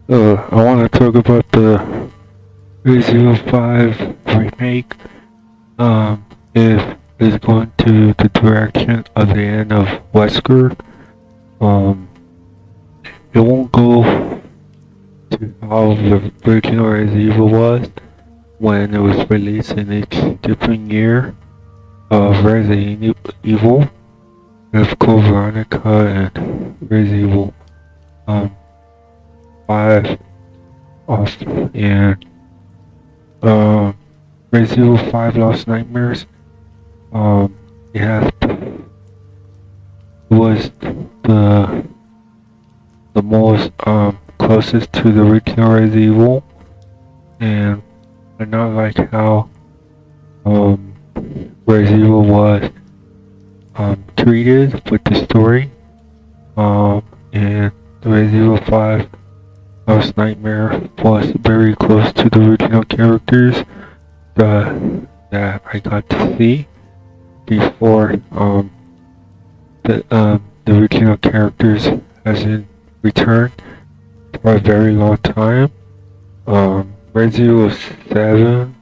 I want to talk about the Resident Evil 5 remake. If it's going to the direction of the end of Wesker, um, it won't go to how the original Resident Evil was when it was released in each different year of Resident Evil, with Code Veronica and Resident Evil um, 5 off, and um, Resident Evil 5 Lost Nightmares. Um, it has was the most closest to the original Resident Evil, and I not like how Resident Evil was treated with the story. And the Resident Evil 5 Lost Nightmare was very close to the original characters that I got to see before the original characters hasn't returned for a very long time. Resident Evil 7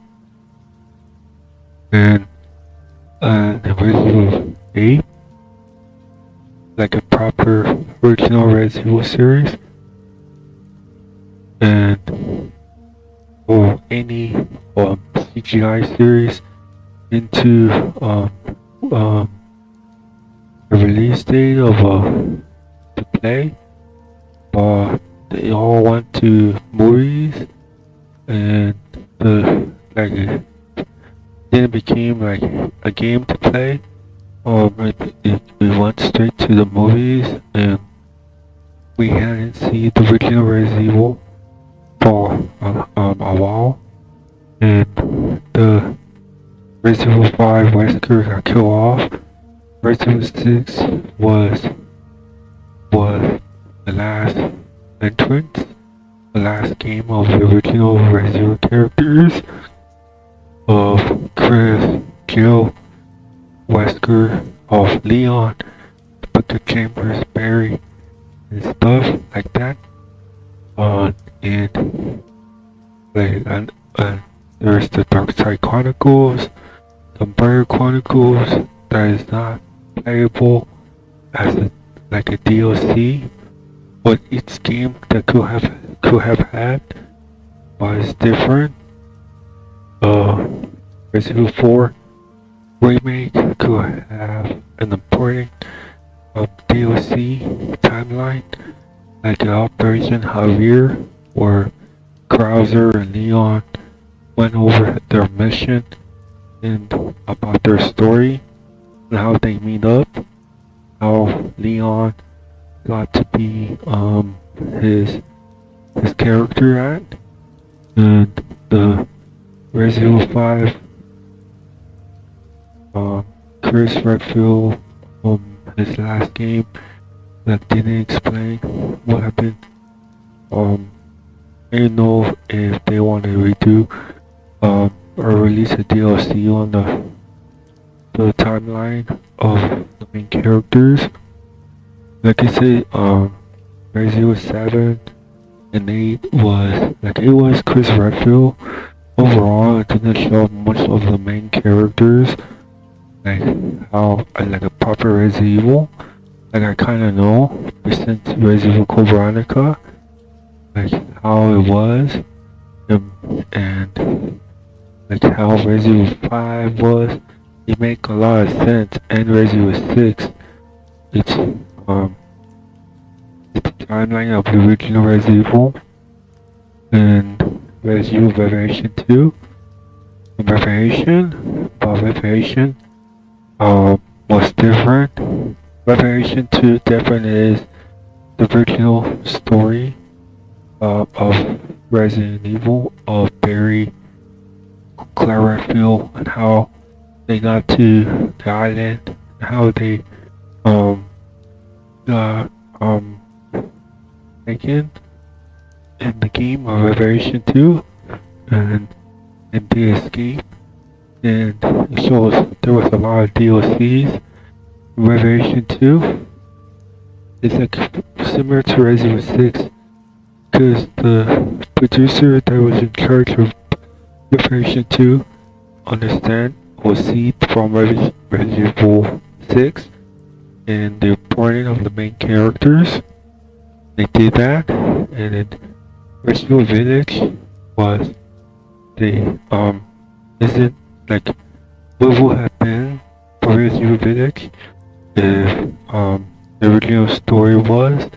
and Resident Evil 8, like a proper original Resident Evil series, and or any CGI series into a release date of to play. They all went to movies, and then it became like a game to play. We went straight to the movies, and we hadn't seen the original Resident Evil for a while, and the Resident Evil 5 Wesker got killed off. Resident Evil 6 was the last entrance, the last game of the original Resident Evil characters of Chris, Jill, Wesker, of Leon, Victor Chambers, Barry, and stuff like that. And there's the Dark Side Chronicles, the Umbrella Chronicles that is not playable as like a DLC, but each game that could have had was different. Resident Evil 4 remake could have an important DLC timeline, like Operation Javier, where Krauser and Leon went over their mission and about their story and how they meet up, how Leon got to be his character at, and the Resident Evil 5 Chris Redfield his last game that didn't explain what happened. I don't know if they want to redo or release a DLC on the timeline of the main characters. Like I said, Resident Evil 7 and 8 was Chris Redfield. Overall, it didn't show much of the main characters, like how like a proper Resident Evil. Like I kind of know since Resident Evil Code Veronica, like how it was, and like how Resident Evil 5 was. It make a lot of sense, and Resident Evil 6, it's the timeline of the original Resident Evil, and Resident Evil Revelation 2. Revelation was different. Revelation 2 definitely is the original story of Resident Evil, of Barry, Clara Redfield, and how they got to the island, how they got taken in the game of Revelation 2, and they escaped, and it shows there was a lot of DLCs. Revelation 2 is like similar to Resident Evil 6, because the producer that was in charge of Revelation 2 understand was seed from Resident Evil 6 and the porting of the main characters. They did that, and then Resident Evil Village was the isn't like what would have been for Resident Evil Village if the original story was,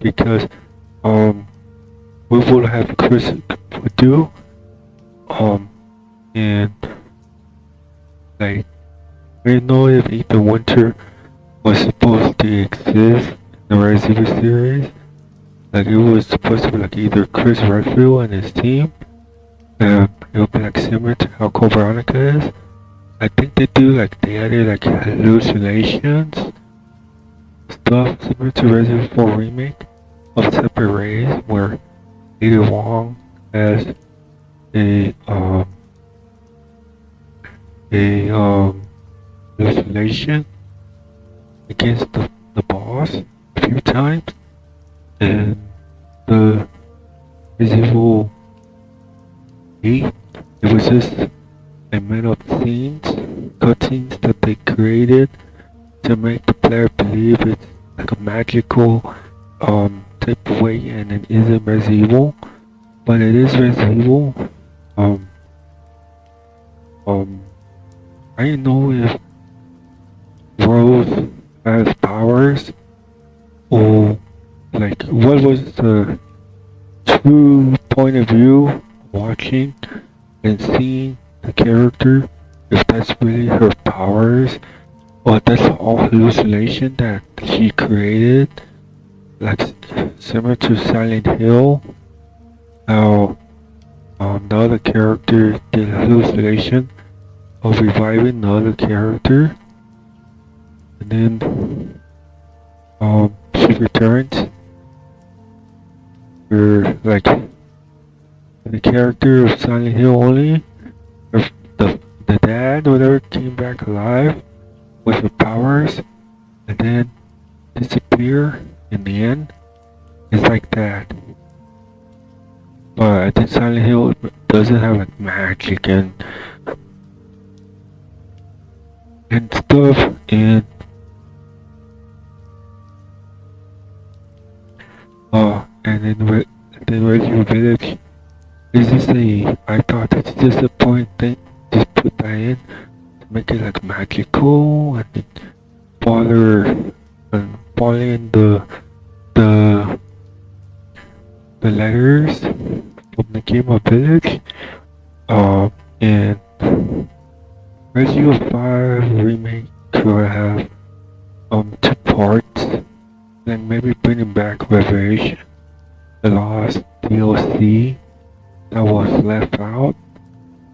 because we would have Chris would do and like we don't know if Ethan Winter was supposed to exist in the Resident Evil series. Like it was supposed to be like either Chris Redfield and his team. It would be like similar to how Code Veronica is. I think they added like hallucinations stuff similar to Resident Evil 4 remake of Separate Rays, where Ada Wong has a hallucination against the boss a few times, and the Resident Evil 8, it was just a made up scenes, cutscenes that they created to make the player believe it's like a magical type of way, and it isn't Resident Evil, but it is Resident Evil. I didn't know if Rose has powers, or like what was the true point of view watching and seeing the character, if that's really her powers or that's all hallucination that she created, like similar to Silent Hill, how the other character did a hallucination of reviving the other character, and then she returns, or like the character of Silent Hill only, or the dad or whatever came back alive with her powers and then disappear in the end. It's like that. But I think Silent Hill doesn't have like magic and stuff, and then Resident Evil Village is just I thought it's just a point thing, just put that in to make it like magical and following the letters from the game of Village, and Resident Evil 5 remake could have 2 parts, then maybe bringing back Revelation, the Lost DLC that was left out,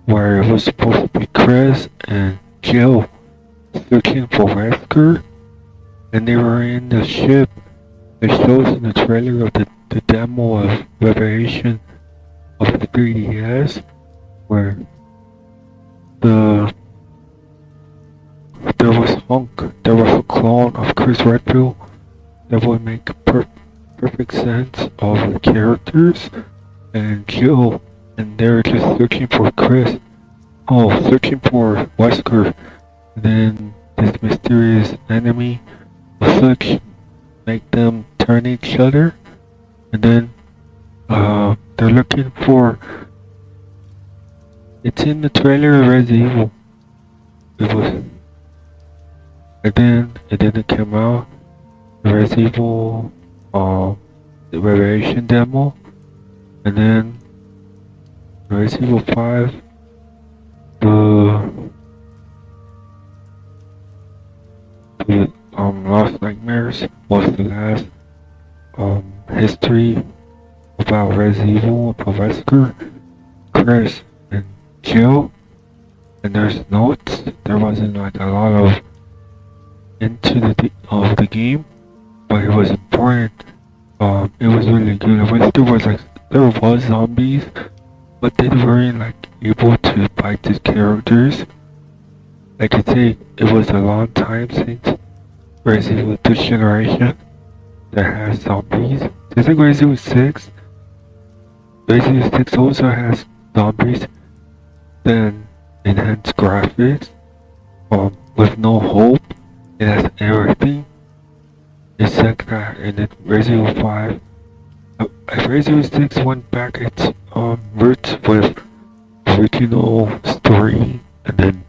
where it was supposed to be Chris and Jill searching for Wesker, and they were in the ship. It shows in the trailer of the demo of Revelation of the 3DS, where there was a clone of Chris Redfield that would make perfect sense of the characters and Jill, and they're just searching for Chris. Searching for Wesker. Then this mysterious enemy of such make them turn each other, and then they're looking for. It's in the trailer of Resident Evil. It was, and then it didn't come out. The Resident Evil, the Revelation demo, and then Resident Evil 5, the Lost Nightmares was the last history about Resident Evil, about Wesker, Chris, and Jill. And there's notes. There wasn't like a lot of into the game, but it was important. It was really good. I wish there was zombies, but they weren't like able to bite these characters. Like I say, it was a long time since Resident Evil 2 generation, that has zombies. Just like Resident Evil 6, Resident Evil 6 also has zombies, then enhanced graphics, with no hope. It has everything. It's like that, and then Resident Evil 5. Resident Evil 6 went back its roots with original story, and then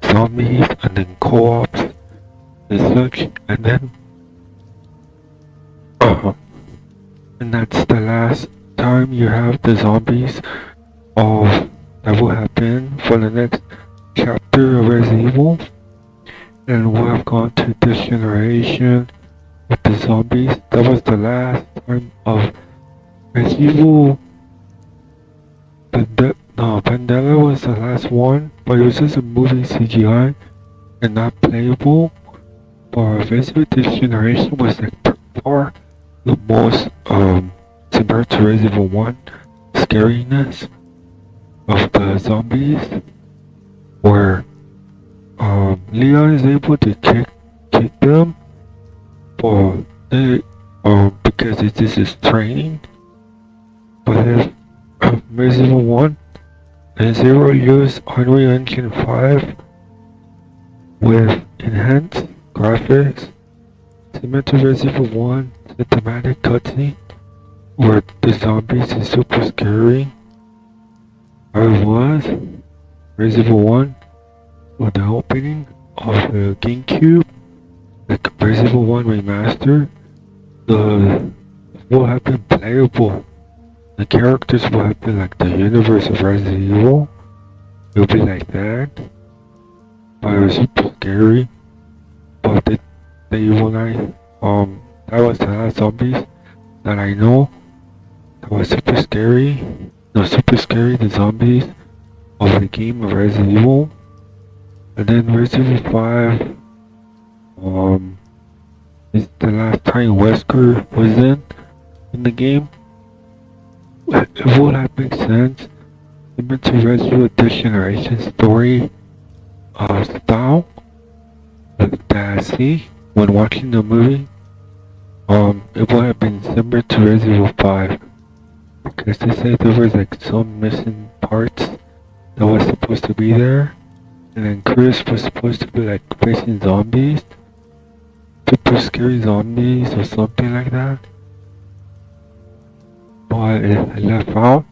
zombies, and then co-ops, and such, and then and that's the last time you have the zombies of that will happen for the next chapter of Resident Evil, and we'll have gone to this generation with the zombies. That was the last time of Resident Evil. Vandella was the last one, but it was just a movie CGI and not playable. But Resident Evil this generation was like far the most similar to Resident Evil 1 scariness of the zombies, where Leon is able to kick them, but they because this is training. But if Resident Evil 1 and Zero use Unreal Engine 5 with enhanced graphics, similar to Resident Evil 1, the thematic cutscene where the zombies is super scary. How it was Resident Evil 1 with the opening of the GameCube, like Resident Evil 1 remaster, the will have been playable. The characters will have been like the universe of Resident Evil. It'll be like that. But it was super scary. But when that was the last zombies that I know. That was super scary. No, super scary, the zombies of the game of Resident Evil. And then Resident Evil 5, is the last time Wesker was in the game. It would have made sense. Similar to Resident Evil this generation story style that I see when watching the movie. It would have been similar to Resident Evil 5. Because they said there was like some missing parts that was supposed to be there. And then Chris was supposed to be like facing zombies. Super scary zombies or something like that. But I left out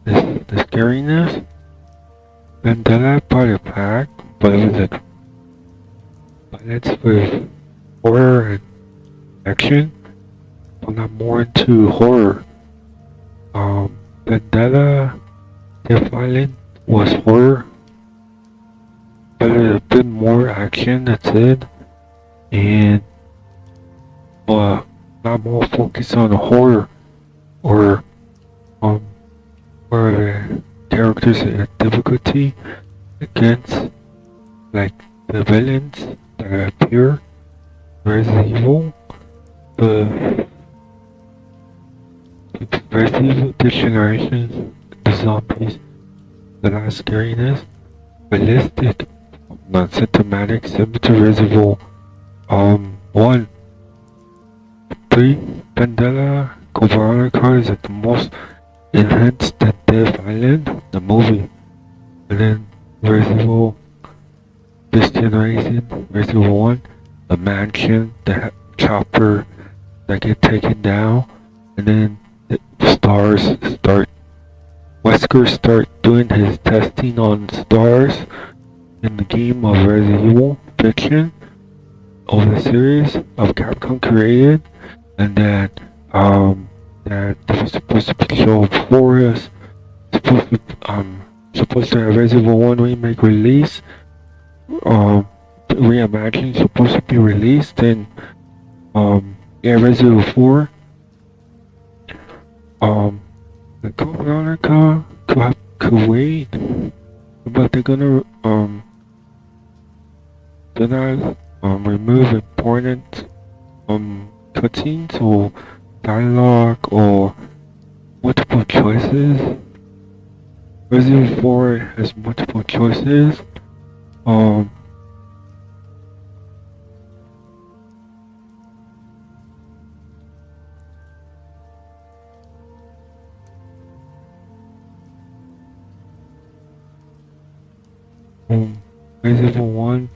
the scariness. And then I brought it back, but it was like balance with horror and action. But I'm more into horror. Vendetta, Death Island was horror, but a bit more action, that's it. And but not more focused on horror or where characters at difficulty against like the villains that appear Resident Evil. The Resident Evil this generation, the zombies, the last scariness, realistic, not cinematic, similar to Resident Evil 1. 3, Vandella Veronica is like the most enhanced than Death Island, the movie. And then Resident Evil this generation, Resident Evil 1, the mansion, the chopper that get taken down, and then the Wesker start doing his testing on stars in the game of Resident Evil fiction of the series of Capcom created, and that that was supposed to be shown for us, supposed to have Resident Evil 1 remake release, reimagined supposed to be released, and Resident Evil 4. The Code Veronica could wait, but they're gonna remove important cutscenes or dialogue or multiple choices. Resident Evil 4 has multiple choices. Resident Evil 1.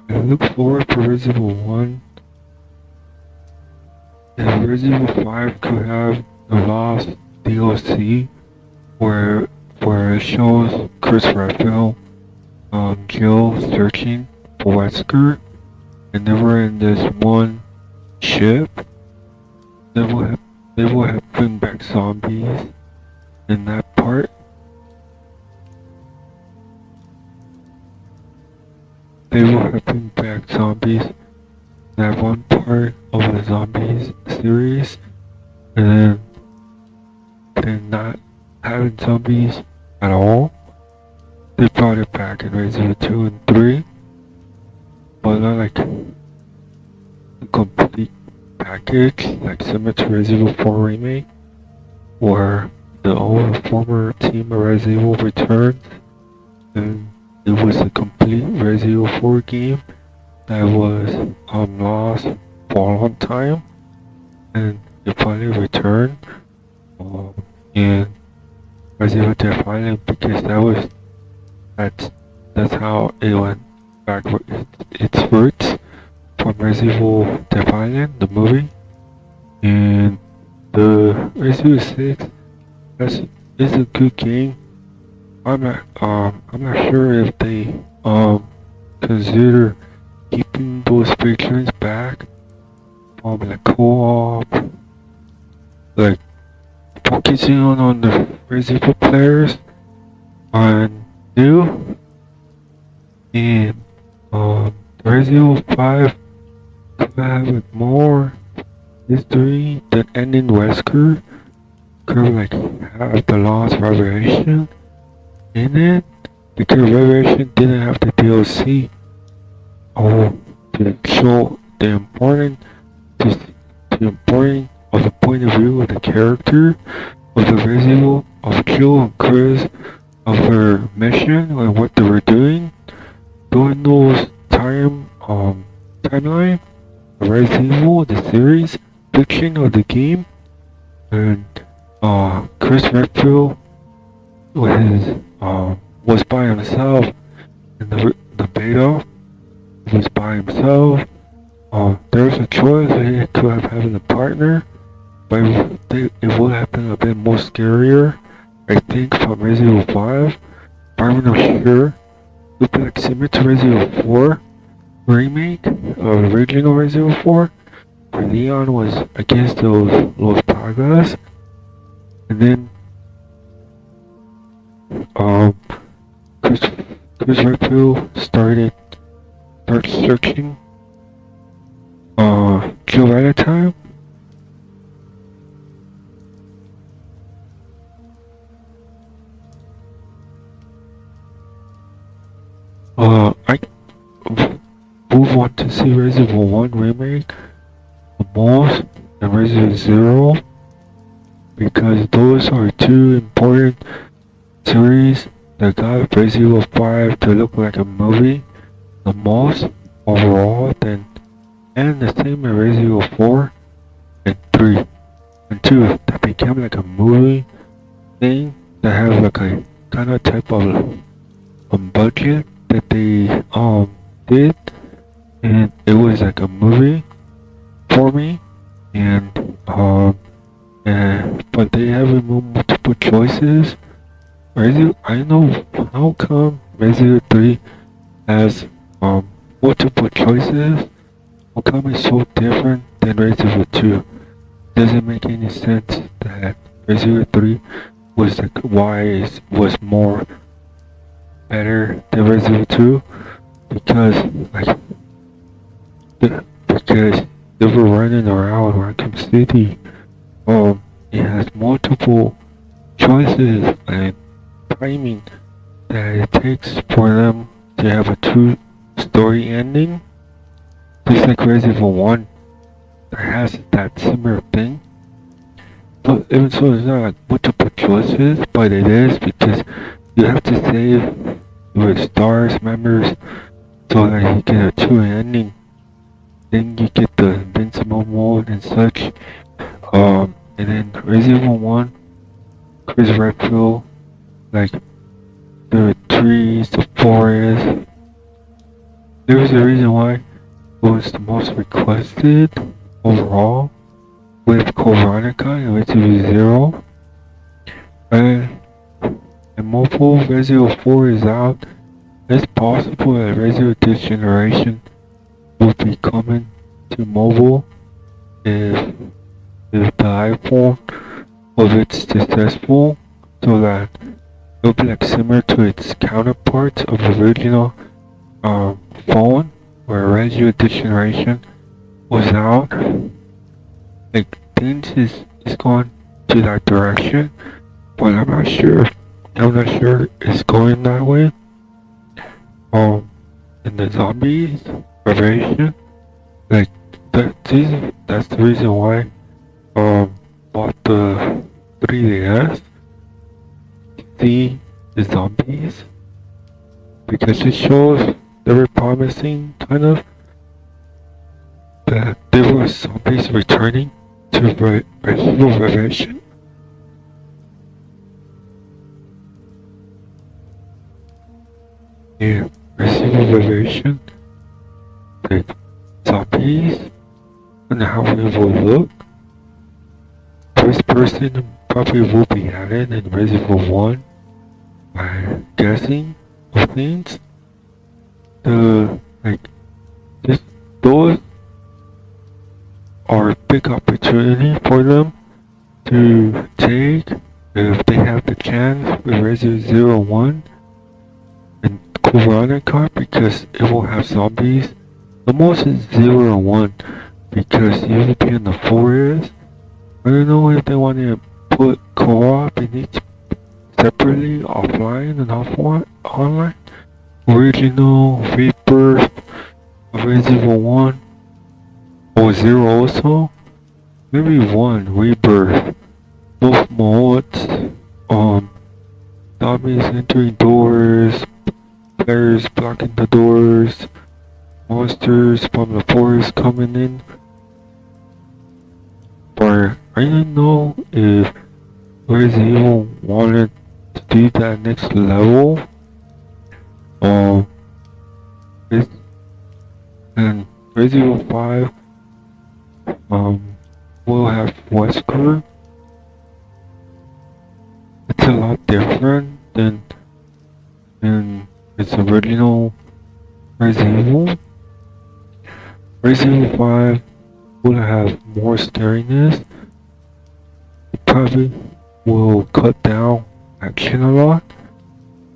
I look forward to Resident Evil 1. If Resident Evil 5 could have the Lost DLC where it shows Chris Redfield, Jill searching for Wesker, and they were in this one ship. They will have bring back zombies in that part. They will have bring back zombies in that one part of the zombies series, and then not having zombies at all. They brought it back in Resident Evil 2 and 3, but not like a complete package, like similar to Resident Evil 4 Remake, where the old former team of Resident Evil returned, and it was a complete Resident Evil 4 game that was lost for a long time, and it finally returned, and Resident Evil Dead Island, because that's how it went back with its roots from Resident Evil Dead Island, the movie, and the Resident Evil 6 is a good game. I'm not sure if they consider keeping those features back from like co-op, like focusing on the Resident Evil players on new, and Resident Evil 5 could have more history than ending Wesker. Could like have the Lost Revelation in it, because Revelation didn't have the DLC to show the importance of the point of view of the character of the Resident Evil, of Jill and Chris, of their mission and what they were doing during those timeline of Resident Evil, the series, fiction of the game, and Chris Redfield was by himself in the beta. He was by himself. There's a choice that he could have had a partner, but it would have been a bit more scarier, I think, from Resident Evil 5. But I'm not sure. It would be like similar to Resident Evil 4 remake, original Resident Evil 4, where Leon was against those Los Plagas, and then Chris Redfield started searching Jill at a time. I move on to see Resident Evil 1 remake the most, and Resident Evil 0, because those are two important series that got Resident Evil 5 to look like a movie the most overall, and the same as Resident Evil 4 and 3 and 2 that became like a movie thing that has like a kind of type of budget that they did, and it was like a movie for me, and but they have removed multiple choices. I know how come Resident Evil 3 has multiple choices. How come it's so different than Resident Evil 2? Doesn't make any sense that Resident Evil 3 was like why it was more better than Resident Evil 2, because because they were running around Raccoon City. It has multiple choices and timing that it takes for them to have a true story ending. Just like Resident Evil 1 that has that similar thing. But even so, it's not like multiple choices, but it is, because you have to save your stars members so that you get a true ending. Then you get the invincible mode and such. And then Resident Evil 1 Chris Redfield, like the trees, the forest. There was a reason why it was the most requested overall with Code Veronica and Resident Evil 0. And mobile Resident Evil 4 is out. It's possible that Resident Evil this generation will be coming to mobile if the iPhone of it's successful, so that it'll be like similar to its counterparts of the original phone where Resident Evil this generation was out. Like things is going to that direction, but I'm not sure it's going that way. In the zombies variation, like that's the reason why bought the 3DS to see the zombies, because it shows very promising kind of that there were zombies returning to Resident Evil variation. Yeah, Resident Evil variation, like zombies and how it will look. First person probably will be added in Resident Evil 1 by guessing of things. Those are a big opportunity for them to take if they have the chance with Resident Evil 1 and Code Veronica, because it will have zombies. The most is 0 and 1 because you will be in the forest. I don't know if they want to put co-op in each separately, offline and online. Original, Rebirth, Resident Evil 1, or 0 also. Maybe 1, Rebirth. Both modes, zombies entering doors, players blocking the doors, monsters from the forest coming in. But I don't know if Resident Evil wanted to do that next level. And Resident Evil 5 will have Wesker. It's a lot different than its original Resident Evil. Resident Evil 5 will have more scariness. It probably will cut down action a lot.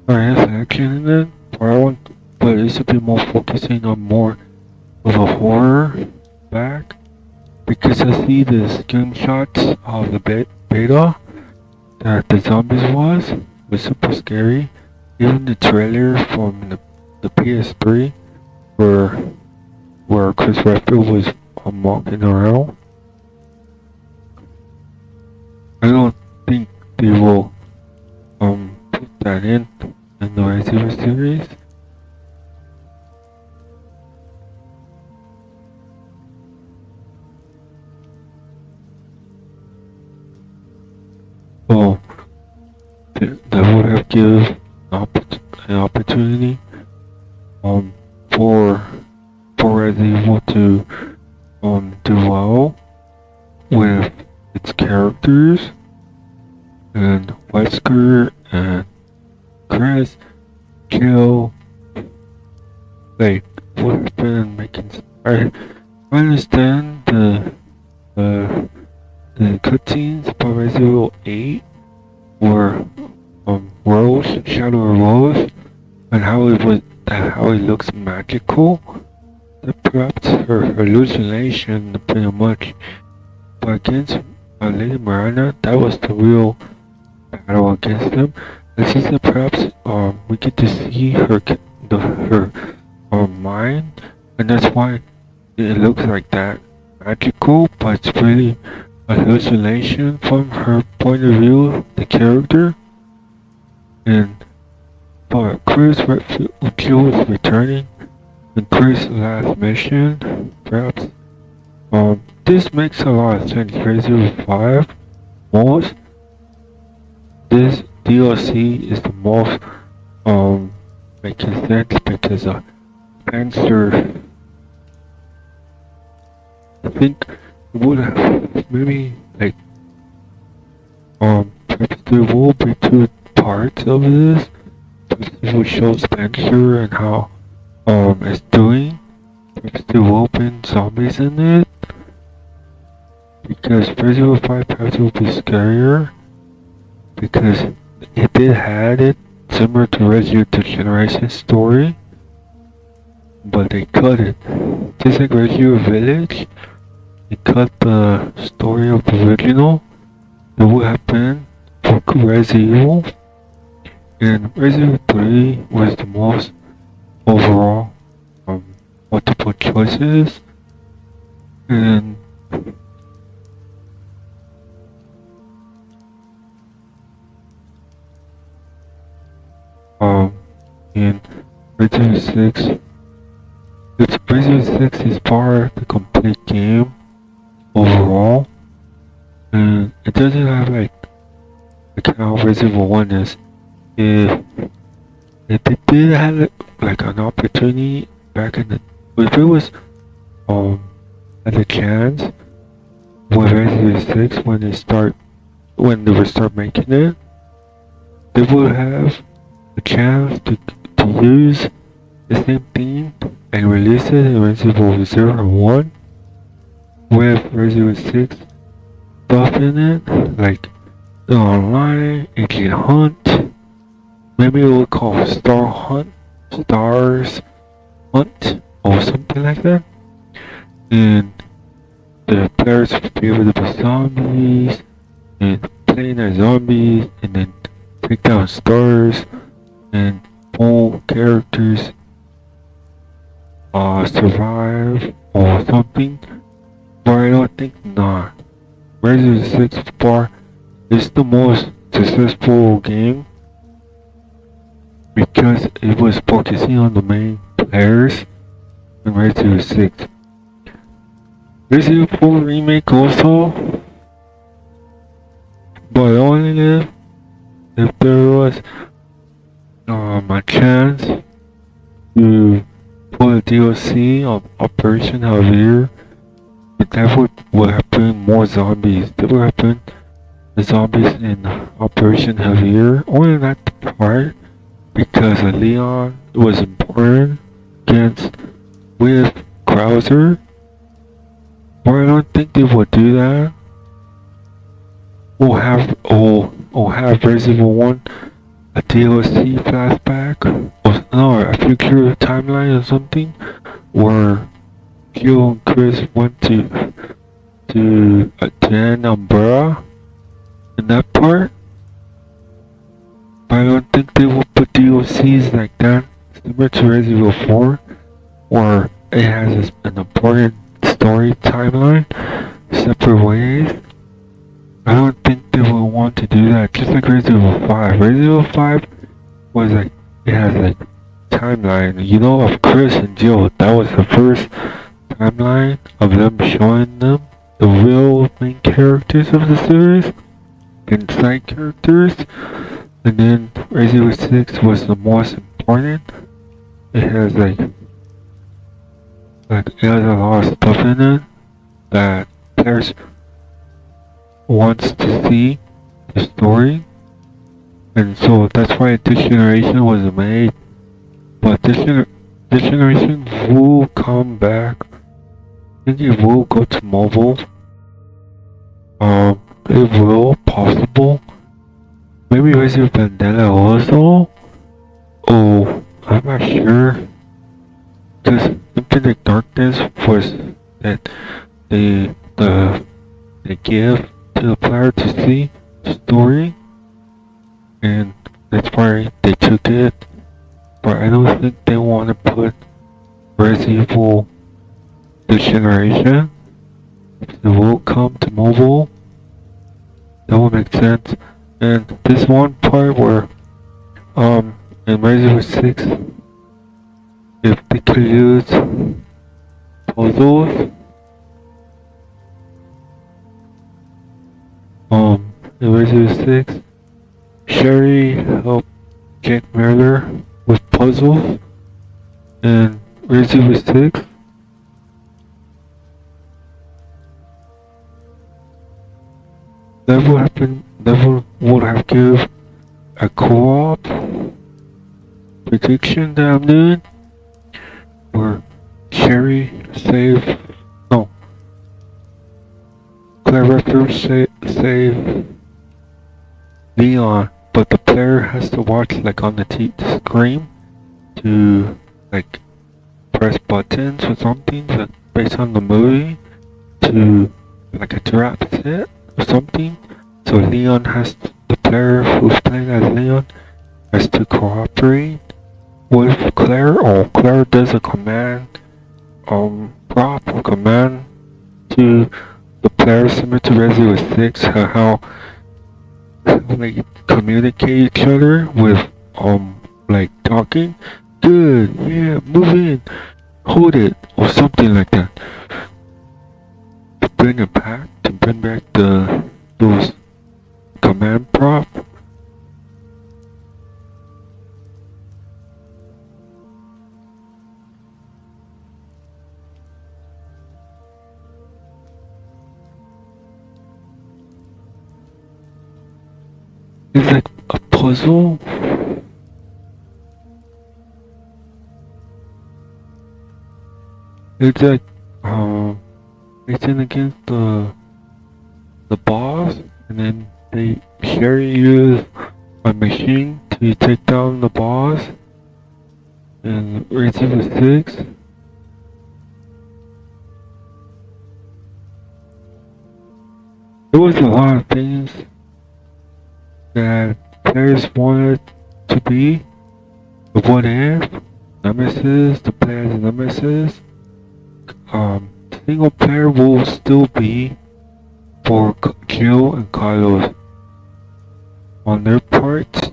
Or has action in it, but it should be more focusing on more of a horror back. Because I see the screenshots of the beta that the zombies was super scary. Even the trailer from the PS3 where Chris Redfield was walking around. I don't think they will put that in the Resident Evil series. So that would have given an opportunity for Resident Evil to do well with its characters, and Wesker and Chris Kill, like, would have been making. I understand the cutscenes for Resident Evil 8 were Rose, Shadow of Rose, and how it looks magical. That perhaps her hallucination, pretty much. But against Lady Miranda, that was the real battle against them. It's just that perhaps we get to see her mind, and that's why it looks like that magical. But it's really a hallucination from her point of view, the character. And but Chris Redfield is returning in Chris' last mission. Perhaps this makes a lot of sense. Resident Evil 5 most this DLC is the most making sense because Spencer, I think would have maybe like perhaps there will be two parts of this. This will show Spencer and how it's doing. Perhaps there will be zombies in it because Resident Evil 5 perhaps will be scarier because it did had it similar to Resident Evil Generation story, but they cut it. Just like Resident Evil Village, they cut the story of the original. It would have been for Resident Evil, and Resident Evil 3 was the most overall multiple choices, and in Resident Evil 6, Resident Evil 6 is part of the complete game overall, and it doesn't have like how Resident Evil 1 is. If they did have like an opportunity back in the, if it was had a chance with Resident Evil 6 when they would start making it, they would have a chance to use the same theme and release it in Resident Evil 0 and 1 with Resident Evil 6 stuff in it, like the online, Agent Hunt, maybe it would call Stars Hunt, or something like that, and the players would be able to be zombies, and playing as zombies, and then take down stars, and all characters survive or something, but I don't think not. Resident Evil 6 bar is the most successful game because it was focusing on the main players in Resident Evil 6. Resident Evil 4 Remake also, but only if there was a chance to put a DLC on Operation Javier, but that would have been more zombies. There would have been the zombies in Operation Javier, only that part because Leon was important against with Krauser. But I don't think they would do that. Or have Resident Evil 1 a DLC flashback, or no, a future timeline or something, where Jill and Chris went to attend Umbrella in that part. But I don't think they will put DLCs like that, similar to Resident Evil 4, where it has an important story timeline, separate ways. I don't think they will want to do that, just like Resident Evil 5. Resident Evil 5 was like, it has like timeline, you know, of Chris and Jill. That was the first timeline of them showing them the real main characters of the series and side characters. And then Resident Evil 6 was the most important. It has like it has a lot of stuff in it that players wants to see the story, and so that's why this generation was made. But this generation will come back. I think it will go to mobile. It will possible. Maybe Resident Evil Vendetta also. Oh, I'm not sure. Because Infinite Darkness was that they give to the player to see the story, and that's why they took it. But I don't think they want to put Resident Evil this generation. It will come to mobile. That will make sense. And this one part where in Resident Evil 6, if they could use puzzles, in Resident Evil 6, Sherry helped Jake Miller with puzzles, and Resident Evil 6. That would have given a co-op prediction that I'm doing, where Sherry save, no, Claire Redfield save Leon, but the player has to watch like on the screen to like press buttons or something like based on the movie to like adapt it or something. So Leon the player who's playing as Leon has to cooperate with Claire, or Claire does a command, prop or command to the player similar to Resident Evil 6, how like communicate each other with like talking. Good, yeah, move in, hold it, or something like that. To bring it back, to bring back those command prop. It's like a puzzle. It's like racing against the boss, and then they use a machine to take down the boss. And Resident Evil 6. There was a lot of things that players wanted to be. The what if, Nemesis, the player's Nemesis. Single player will still be for Jill and Carlos on their parts.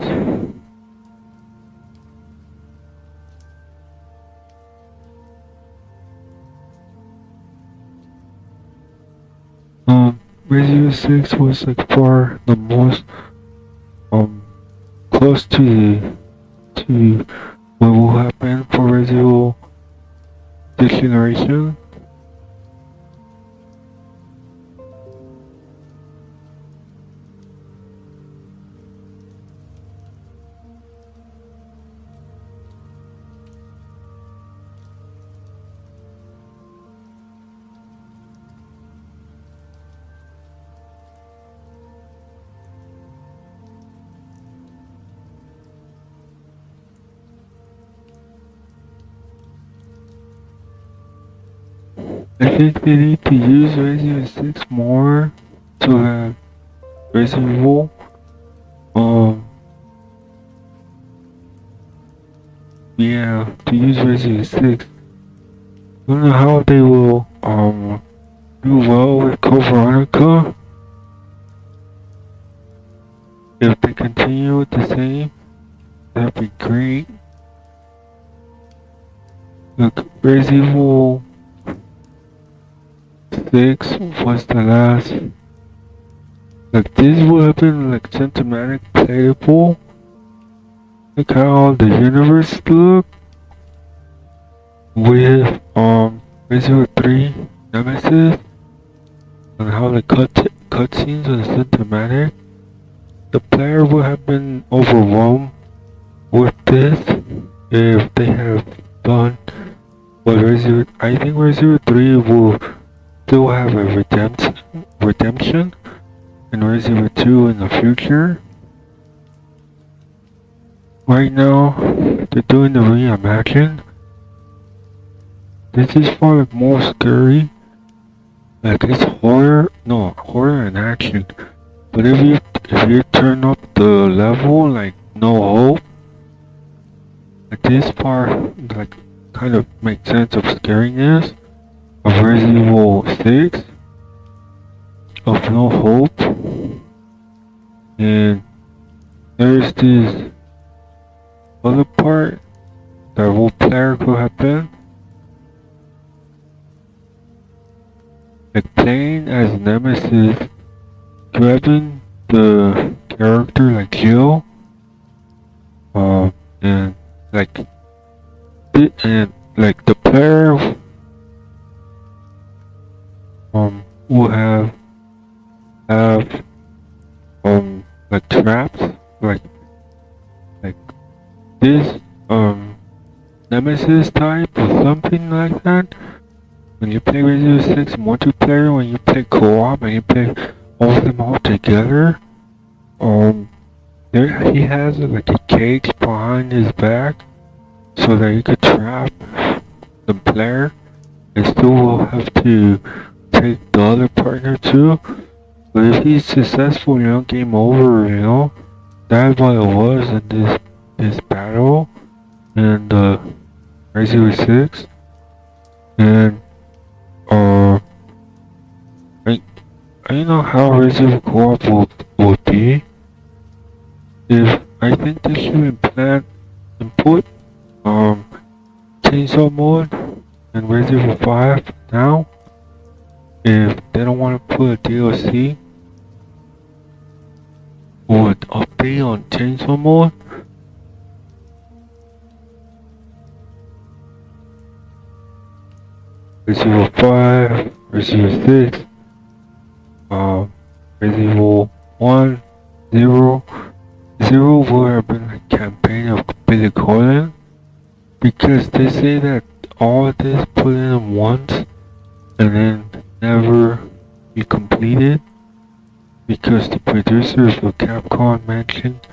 Resident Evil 6 was like far the most close to what will happen for Resident Evil this generation. I think they need to use Resident Evil 6 more to have Resident Evil. Yeah, to use Resident Evil 6. I don't know how they will do well with Code Veronica. If they continue with the same, that'd be great. Look, Resident Evil 6 was the last. Like this would have been like cinematic playable. Look how the universe look with Resident Evil 3 Nemesis, and how the cutscenes are cinematic. The player would have been overwhelmed with this if they have done what I think Resident Evil 3 will still have a redemption in Resident Evil 2 in the future. Right now, they're doing the reimagine. This is far like more scary. Like it's horror and action. But if you turn up the level, like no hope, like this part like kind of makes sense of scariness of Resident Evil 6 of no hope. And there's this other part that will player could have been like playing as Nemesis, grabbing the character like Jill And like and like the player will have like traps like this Nemesis type or something like that. When you play Resident Evil 6 multiplayer, when you play co-op and you play all of them all together, there he has like a cage behind his back so that you could trap the player and still will have to take the other partner too. But if he's successful, game over, That's what it was in this battle and Resident Evil 6. And I know how Resident Evil co-op will be. If I think they should implant and put chainsaw mode in Resident Evil 5 now. If they don't want to put a DLC or an update on chainsaw mode, Resident Evil 5, Resident Evil 6, Resident Evil 1, 0. 0 will have been a campaign of Billy Corgan because they say that all of this put in once and then never be completed because the producers of Capcom mentioned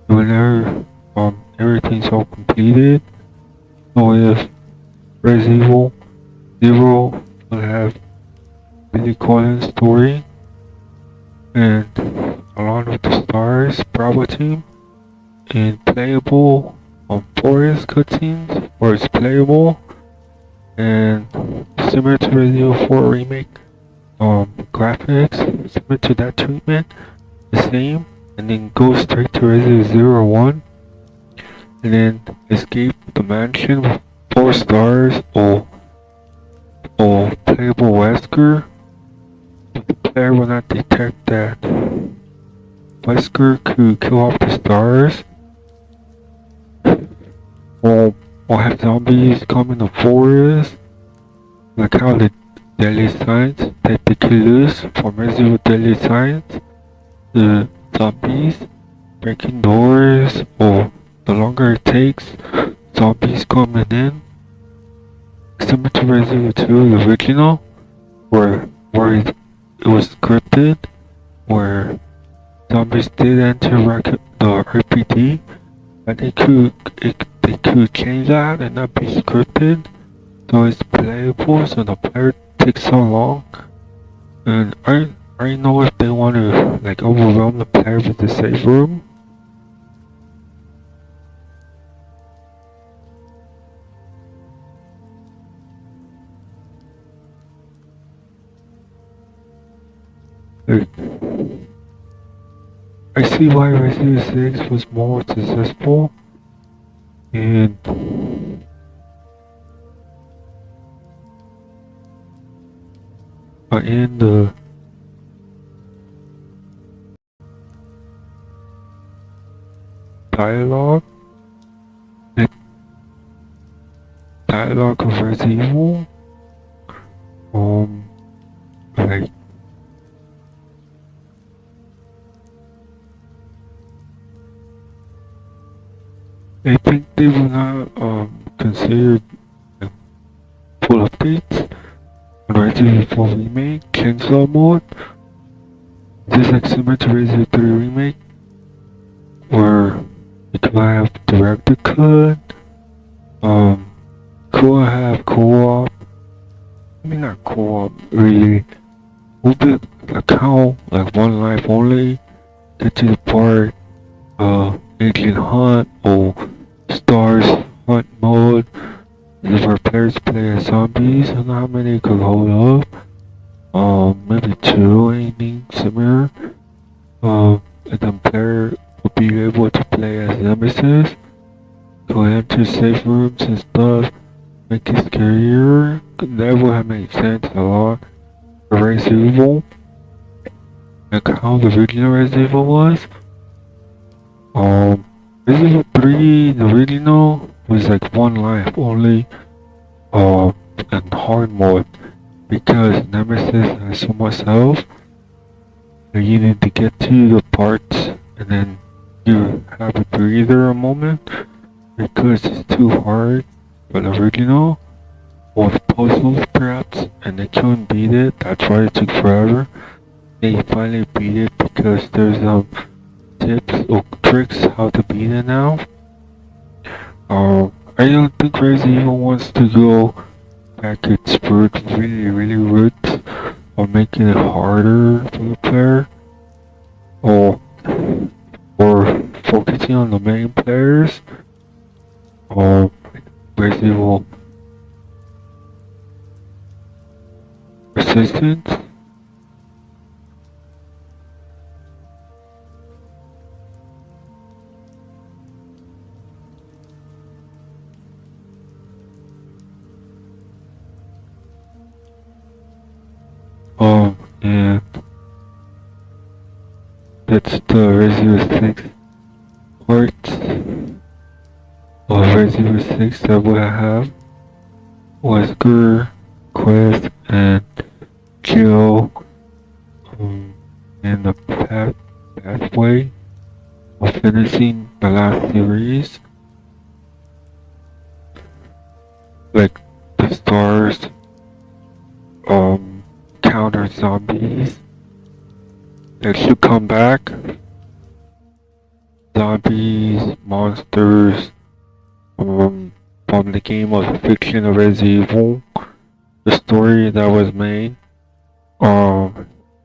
whenever everything's all completed. So if Resident Evil 0 will have Billy Corgan's story and along with the Stars Bravo team in playable forest cutscenes where it's playable and similar to Resident Evil 4 remake graphics, similar to that treatment, the same, and then go straight to Resident Evil 1 and then escape the mansion with 4 stars or playable Wesker. But the player will not detect that Wesker could kill off the stars, or have zombies come in the forest, like how the Deadly Science that they could lose from Resident Evil Deadly Science, the zombies breaking doors, or the longer it takes, zombies coming in. Similar to Resident Evil 2, the original, where it was scripted, where zombies did enter the RPD, and they could change that and not be scripted, so it's playable. So the player takes so long, and I know if they want to like overwhelm the player with the save room. I see why Resident Evil 6 was more successful and in the dialogue of Resident Evil, like I think they will not consider full updates on Resident Evil 4 Remake, Chainsaw Mode. This is like similar to Resident Evil 3 Remake, where you can have director cut, could have co-op. I mean not co-op really. Will be like how like one life only, get to the part Agent Hunt or Stars Hunt mode, where players play as zombies. I don't know how many could hold up. Maybe 2, anything similar. And then player will be able to play as Nemesis, go enter safe rooms and stuff, make it scarier. That would have made sense a lot for Resident Evil, like how the original Resident Evil was. Resident Evil 3, the original, was like one life only, in hard mode, because Nemesis has so much health that you need to get to the parts and then you have a breather a moment because it's too hard for the original, or puzzles perhaps, and they couldn't beat it. That's why it took forever. They finally beat it because there's tips or tricks how to beat it now. I don't think Resident Evil wants to go back its really roots, or making it harder for the player, or focusing on the main players, or Resident Evil Resistance. And that's the Resident Evil 6 parts of Resident Evil 6 that we have. Wesker, Quest, and Jill, in the pathway of finishing the last series. Like the stars, counter zombies that should come back. Zombies, monsters, from the game of fiction of Resident Evil, the story that was made, or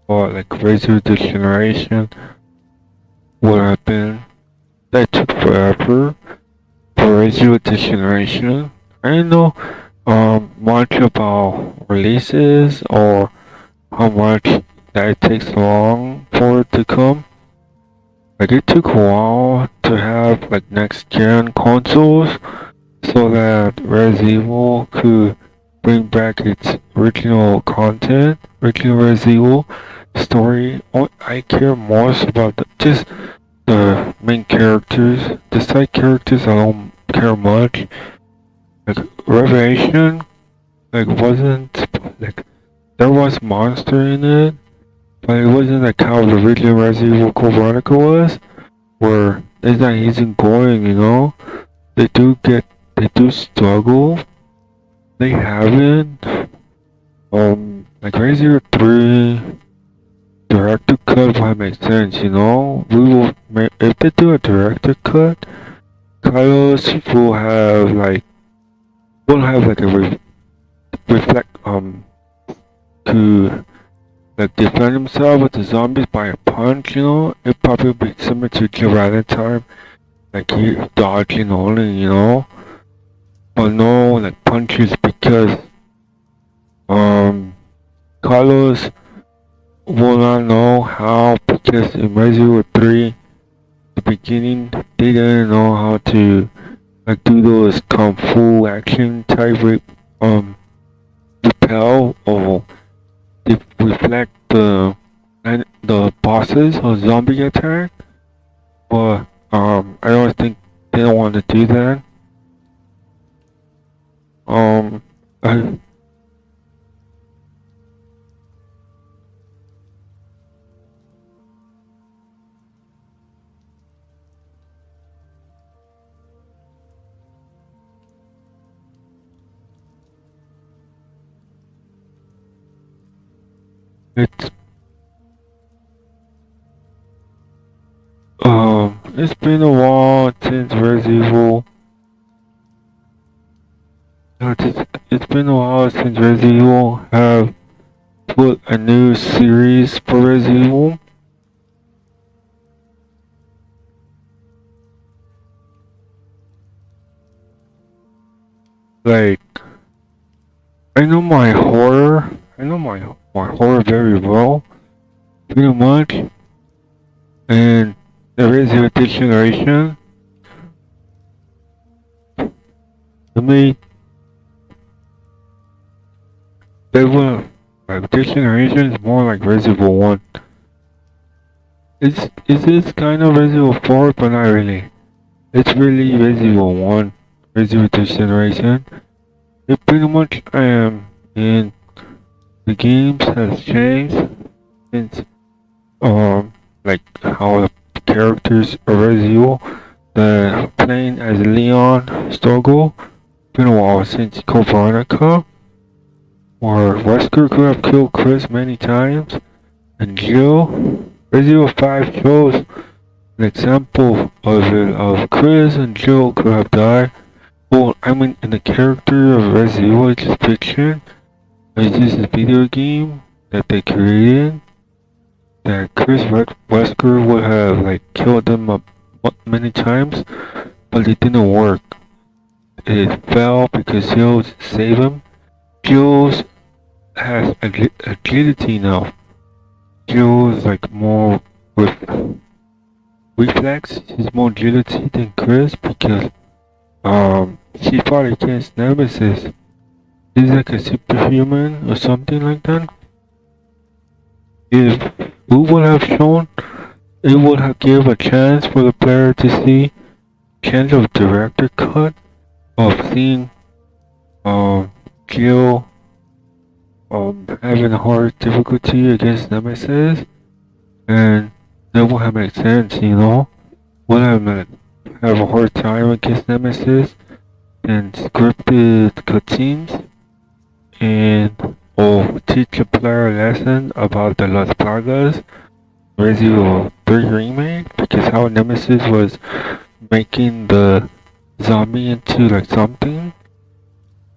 like Resident Evil Generation would have been, that took forever for Resident Evil Generation. I don't know much about releases or how much that it takes long for it to come. Like it took a while to have like next gen consoles so that Resident Evil could bring back its original content, original Resident Evil story. I care most about just the main characters. The side characters I don't care much. Like Revelation, like wasn't like there was monster in it, but it wasn't like how the original Resident Evil Code Veronica was, where it's not easy going, you know. They do struggle. They haven't. Like Resident Evil 3 director cut might make sense, you know. If they do a director cut, Carlos will have like a reflect to like defend himself with the zombies by a punch, you know. It probably be similar to Jill time, like he dodging only, you know. But no like punches because Carlos will not know how, because in Resident Evil 3 the beginning they didn't know how to like do those kung fu action type repel or reflect the bosses or zombie attack. But I don't think they don't want to do that. It's been a while since Resident Evil. It's been a while since Resident Evil have put a new series for Resident Evil. Like, I know my horror very well, pretty much, and the Resident Evil Generation. To me, they were like this generation is more like Resident Evil 1. Is this kind of Resident Evil 4, but not really. it's really Resident Evil 1, Resident Evil 2 generation. It pretty much and the games has changed since like how the characters of Resident Evil, the playing as Leon struggle. Been a while since Code Veronica, or Wesker could have killed Chris many times, and Jill. Resident Evil 5 shows an example of it, of Chris and Jill could have died. Well, I mean, in the character of Resident Evil, it's just fiction. It's just a video game that they created. That Chris Wesker would have like killed them many times, but it didn't work. It fell because Jill saved him. Jill has agility now. Jill is like more with reflex. She's more agility than Chris because she fought against Nemesis. She's like a superhuman or something like that. If we would have shown, it would have given a chance for the player to see chance of director cut of seeing Jill having a hard difficulty against Nemesis, and that would have made sense, you know. Would have a hard time against Nemesis and scripted cutscenes and teach a player a lesson about the Las Plagas Resident Evil 3 remake, because how Nemesis was making the zombie into like something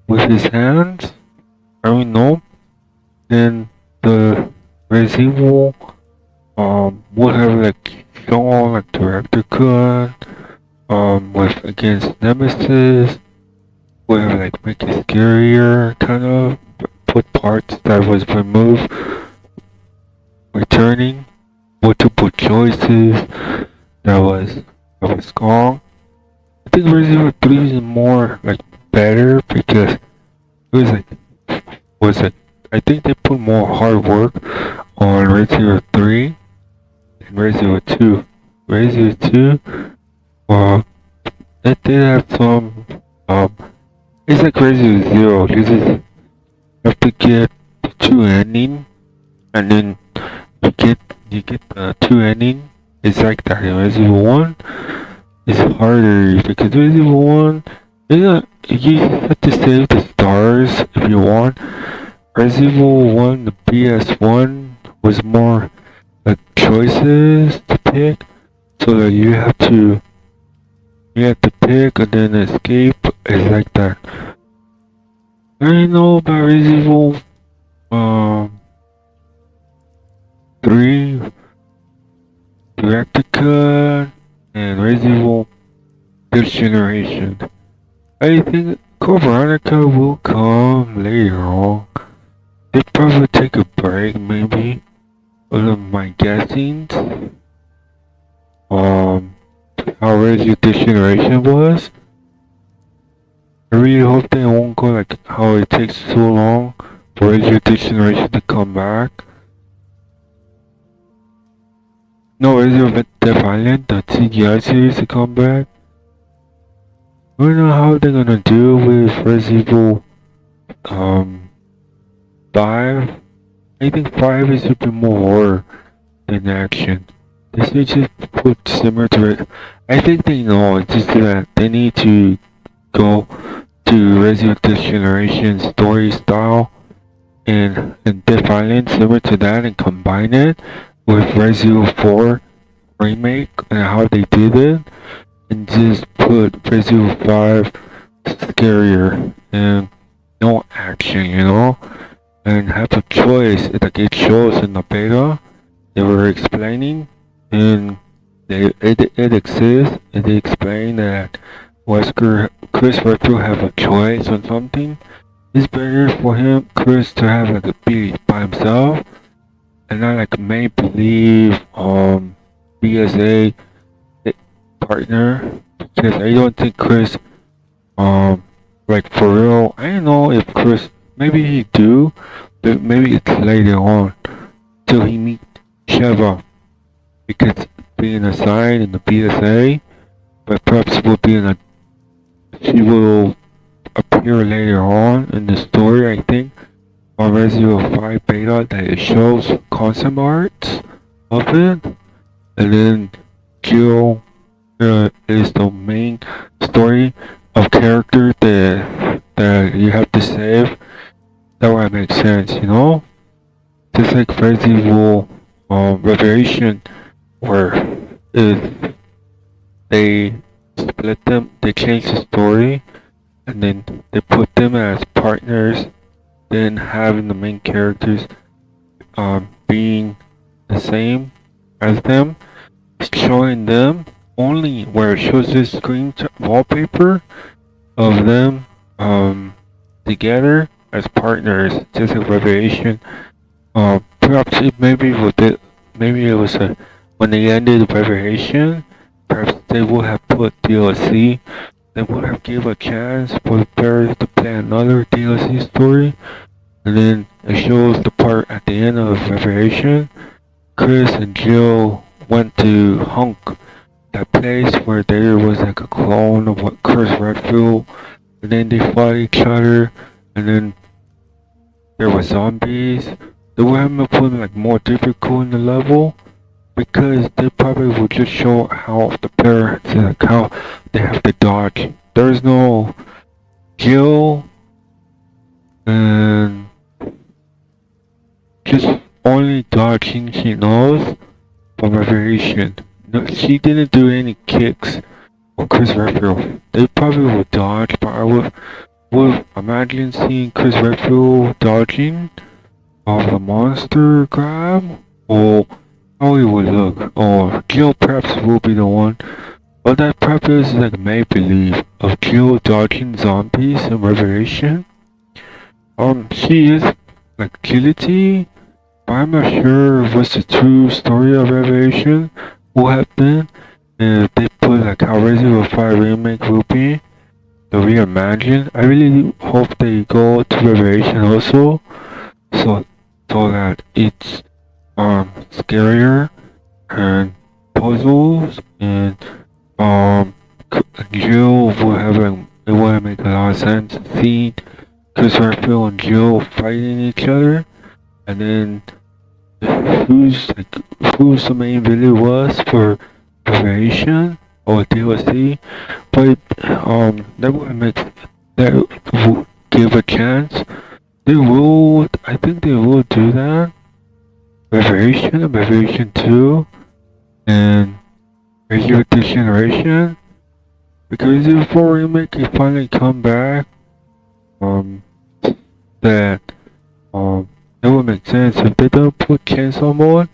with his hands. I don't know. Then the Resident Evil would have like shown like director cut with against Nemesis, would have like make it scarier, kind of put parts that was removed, returning multiple choices that was gone. I think Resident Evil 3 is more like better because it was like I think they put more hard work on Resident Evil 3 than Resident Evil 2. Resident Evil 2, well, it did have some it's like Resident Evil 0. You just have to get the 2 ending, and then you get the 2 ending. It's like that. In Resident Evil 1 is harder because Resident Evil 1 you have to save the stars if you want. Resident Evil 1, the PS1 was more like choices to pick, so that you have to pick and then escape. It's like that. I know about Resident Evil 3, Director Cut, and Resident Evil this generation. I think Code Veronica will come later on. They probably take a break, maybe. One of my guessings. How Resident this generation was. I really hope they won't go like how it takes so long for Resident this generation to come back. No, Resident Dead Island, the CGI series to come back. I don't know how they're gonna do with Resident Evil 5. I think 5 is a bit more horror than action. They should just put similar to it. I think they know, it's just that they need to go to Resident Evil Generation story style and Death Island similar to that and combine it with Resident Evil 4 remake and how they did it, and just put Resident Evil 5 scarier and no action, you know, and have a choice like it shows in the beta they were explaining, and it exists, and they explain that Chris Redfield have a choice on something. It's better for Chris to have like a beat by himself and not like make believe BSA partner, because I don't think Chris like for real. I don't know if Chris, maybe he do, but maybe it's later on till he meet Sheva, because being assigned in the BSA, but perhaps will be in a she will appear later on in the story, I think, on Resident Evil 5 beta that it shows concept arts of it, and then Jill is the main story of character that you have to save. That would make sense, you know? Just like Resident Evil Revelation, where if they split them, they change the story, and then they put them as partners, then having the main characters being the same as them, showing them only where it shows this screen wallpaper of them together as partners, just a revelation. Perhaps maybe it was when they ended the revelation, perhaps they would have put DLC. They would have give a chance for the players to play another DLC story, and then it shows the part at the end of revelation. Chris and Jill went to Hunk, that place where there was like a clone of what Chris Redfield, and then they fought each other, and then there were zombies. They would have put like more difficult in the level, because they probably would just show how the player, like how they have to dodge. There's no Jill and just only dodging she knows from Revelation. No, she didn't do any kicks for Chris Redfield. They probably would dodge, but I would imagine seeing Chris Redfield dodging of the monster grab, or how he would look, or Jill perhaps will be the one. But that perhaps is like make-believe of Jill dodging zombies in Revelation. She is like agility, but I'm not sure what's the true story of Revelation will have been if they put like how Resident Evil 5 remake will be, the reimagine. I really hope they go to Revelation also, so that it's scarier and puzzles and Jill will have it will make a lot of sense. See Chris Redfield and Jill fighting each other, and then who's the main villain was for Revelation or DLC, but that would make that would give a chance. They will, I think they will do that. Revelation and Revelation 2 and Resident Evil Generation, because Resident Evil 4 remake can finally come back. That it would make sense if they don't put Chainsaw Mode.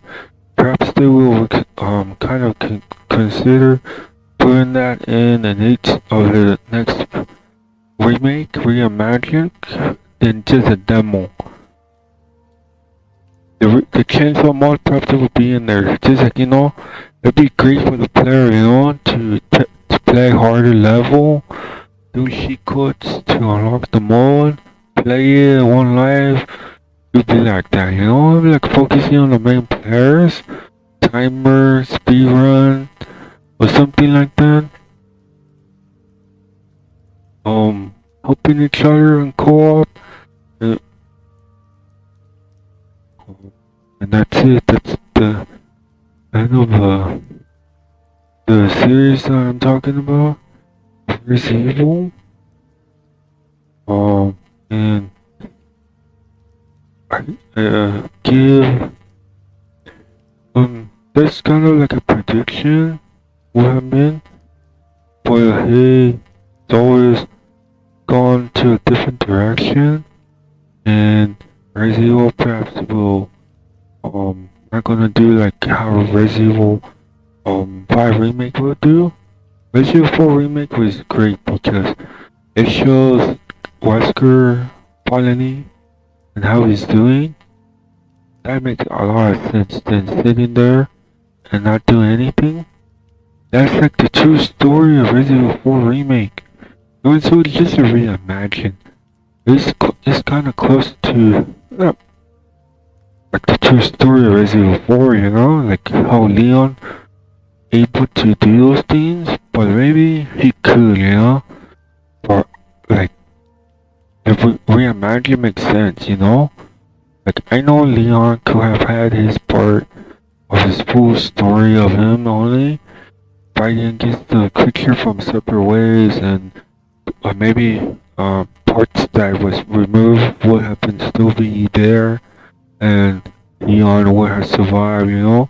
Perhaps they will kind of consider putting that in each of the next remake, reimagine, than just a demo. The Chainsaw Mode perhaps it will be in there, just like, you know, it'd be great for the player, you know, to play harder level, do cheat codes to unlock the mode, play it one life. It'd be like that, you know, like focusing on the main players, timer, speedrun, or something like that. Helping each other in co-op, and that's it. That's the end of the series that I'm talking about, Resident Evil. And I give that's kind of like a prediction what have been, but hey, it's always gone to a different direction, and Resident Evil perhaps will not gonna do like how Resident Evil 5 remake will do. Resident Evil 4 remake was great because it shows Wesker Polony and how he's doing. That makes a lot of sense than sitting there and not doing anything. That's like the true story of Resident Evil 4 remake. And so it's just a reimagine. It's kind of close to like the true story of Resident Evil 4, you know, like how Leon able to do those things, but maybe he could, you know? But like, if we reimagine makes sense, you know? Like, I know Leon could have had his part of his full story of him only fighting against the creature from separate ways, and maybe parts that was removed would have been still be there, and Leon would have survived, you know?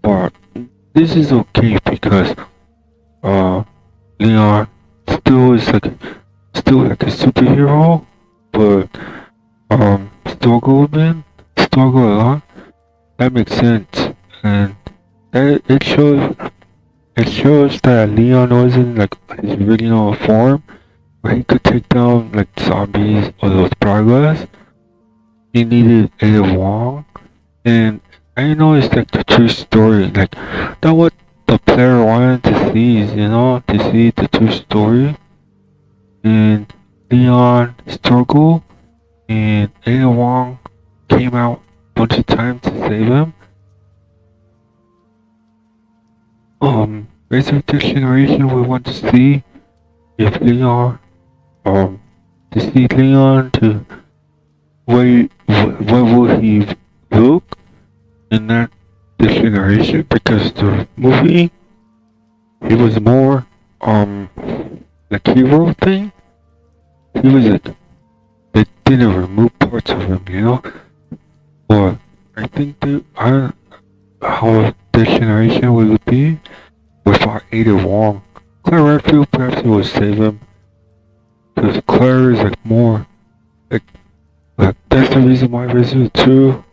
But this is okay because uh Leon still like a superhero, but struggle a lot. That makes sense, and it shows that Leon wasn't like his original form, where he could take down like zombies or those Pragas. He needed Ada Wong, and I know it's like the true story, like that what the player wanted to see, is, you know, to see the true story and Leon struggle, and Ada Wong came out a bunch of times to save him. Race of this generation, we want to see if Leon, to see Leon to what will he look in that this generation, because the movie he was more like hero thing. He was like they didn't remove parts of him, you know. But I think that how this generation would be without Ada Wong. Claire Redfield perhaps it would save him, because Claire is like more like that's the reason why Resident 2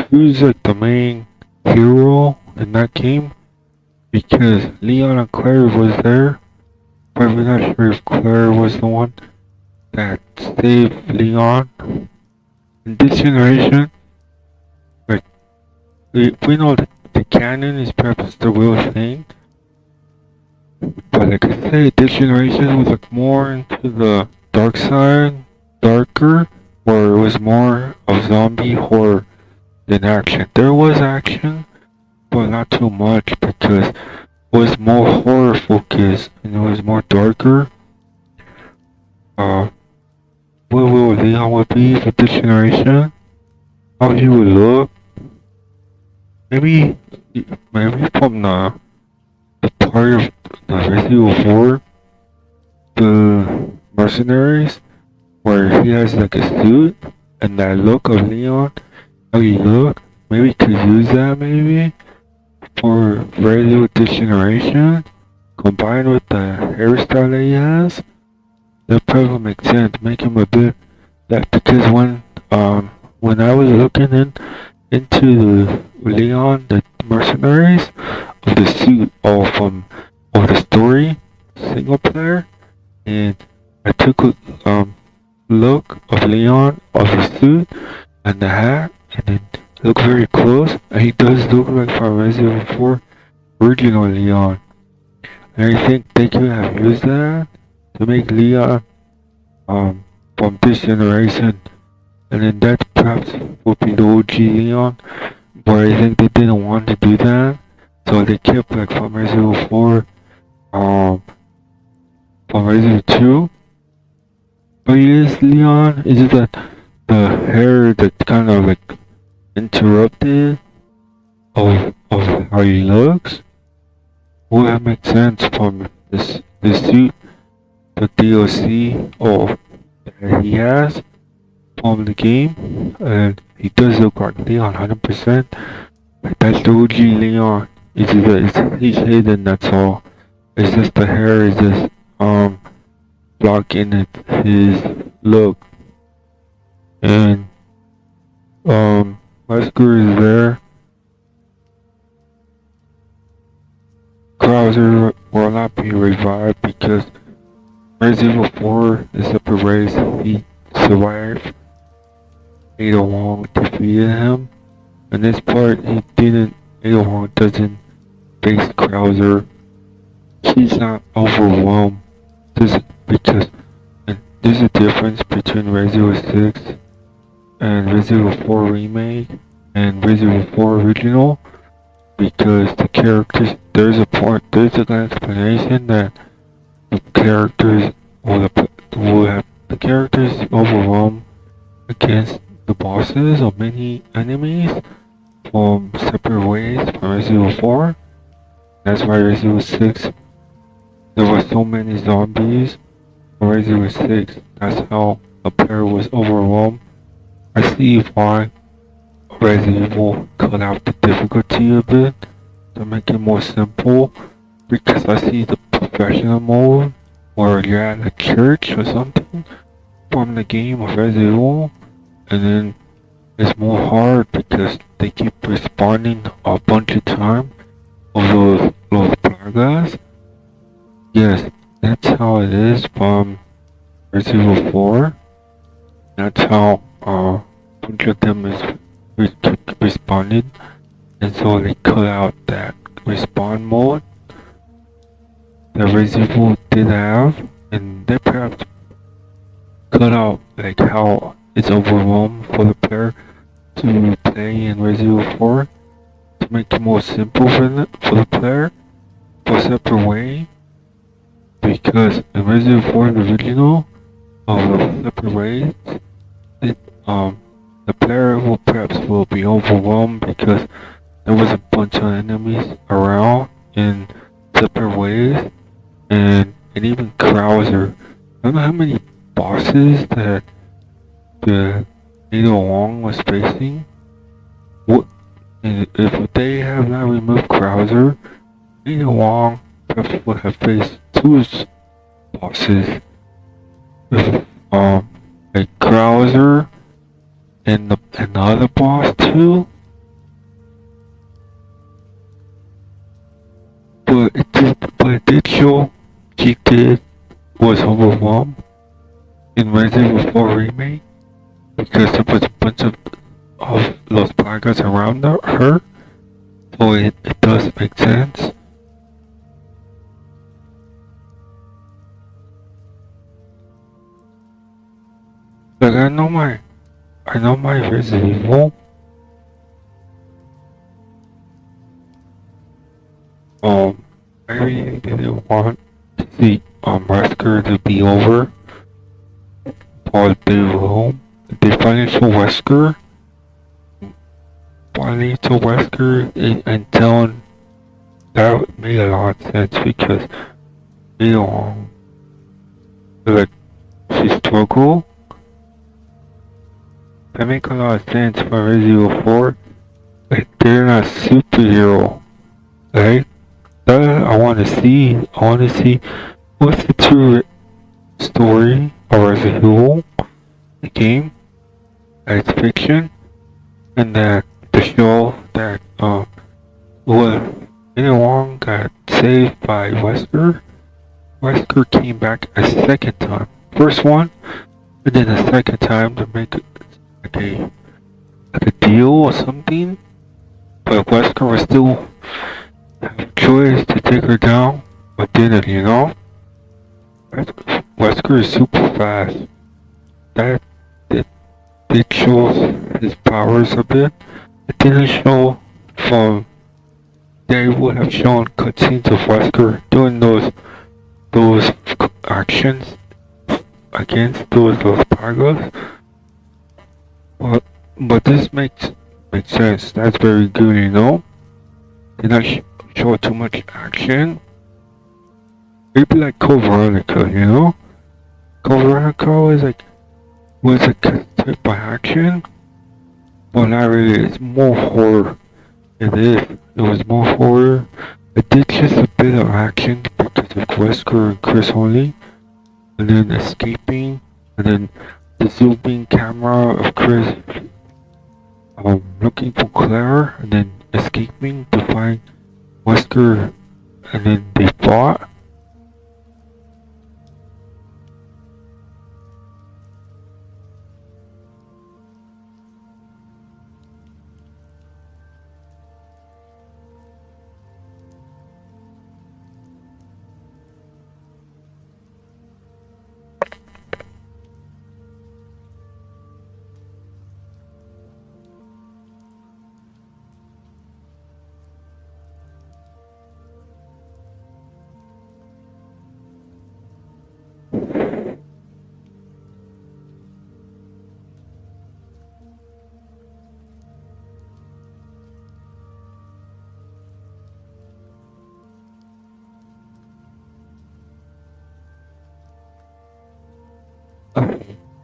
who's like the main hero in that game, because Leon and Claire was there, but we're not sure if Claire was the one that saved Leon. In this generation, like we know that the canon is perhaps the real thing, but like I say, this generation was like more into the dark side, darker, where it was more of zombie horror than action. There was action, but not too much, because it was more horror focused and it was more darker. What will Leon would be for this generation? How he would look? Maybe from the part of the Resident Evil 4, the mercenaries, where he has like a suit and that look of Leon, how he look. Maybe could use that maybe for Resident Evil this generation, combined with the hairstyle that he has. That probably makes sense. Make him a bit that, because when I was looking into the Leon, the mercenaries of the suit, all from of the story, single player, and I took a look of Leon of his suit and the hat, and then look very close, and he does look like from Resident Evil 4 original Leon. And I think they could have used that to make Leon from this generation, and then that perhaps would be the OG Leon. But I think they didn't want to do that, so they kept like from Resident Evil 4, from Resident Evil 2. But yes, Leon, is it that the hair that kind of like interrupted of how he looks? Will that make sense from this suit, the DLC that he has from the game, and he does look like Leon 100%. That's the OG Leon. He's hidden, that's all. It's just the hair is just blocking his look. And Wesker is there. Krauser will not be revived because Resident Evil 4 is separate race. He survived. Ada Wong defeated him. In this part, he didn't. Ada Wong doesn't face Krauser. He's not overwhelmed. Because there's a difference between Resident Evil 6 and Resident Evil 4 Remake and Resident Evil 4 Original. because the characters, there's an explanation that the characters will have the characters overwhelm against the bosses or many enemies from separate ways from Resident Evil 4. That's why Resident Evil 6, there were so many zombies. For Resident Evil 6, that's how a player was overwhelmed. I see why Resident Evil cut out the difficulty a bit to make it more simple, because I see the professional mode where you're at a church or something from the game of Resident Evil, and then it's more hard because they keep respawning a bunch of time of those plagas. Yes, that's how it is from Resident Evil 4. That's how a bunch of them keep respawning, and so they cut out that respawn mode that Resident Evil did have, and they perhaps cut out like how it's overwhelmed for the player to play in Resident Evil 4 to make it more simple for the player for a separate way, because in Resident Evil 4 the original of the separate ways, it, the player will be overwhelmed because there was a bunch of enemies around in separate ways, and even Krauser. I don't know how many bosses that the Ada Wong was facing. What if they have not removed Krauser, Ada Wong perhaps would have faced two bosses with like Krauser and the other boss too. But it did show she was overwhelmed in Resident Evil 4 Remake because there was a bunch of those plagas around her. So it does make sense. Like I know my Resident Evil. I really didn't want to see Wesker to be over, but they will. They finally show Wesker. Finally to Wesker and telling that made a lot of sense because like she struggled. That make a lot of sense for Resident Evil 4. Like they're not superhero, right? That I want to see. I want to see what's the true story of Resident Evil, the game, it's fiction, and that the show that was anyone got saved by Wesker. Wesker came back a second time. First one, and then a second time to make it like a deal or something. But Wesker was still have a choice to take her down, but didn't, you know? Wesker is super fast. That it shows his powers a bit. It didn't show from they would have shown cutscenes of Wesker doing those actions against those plagas. But this makes sense. That's very good, you know. Did not show too much action. Maybe like Code Veronica, you know. Code Veronica was a type of action, but not really. It's more horror. It is. It was more horror. It did just a bit of action because of Wesker and Chris only, and then escaping, and then the zooming camera of Chris looking for Claire, and then escaping to find Wesker, and then they fought.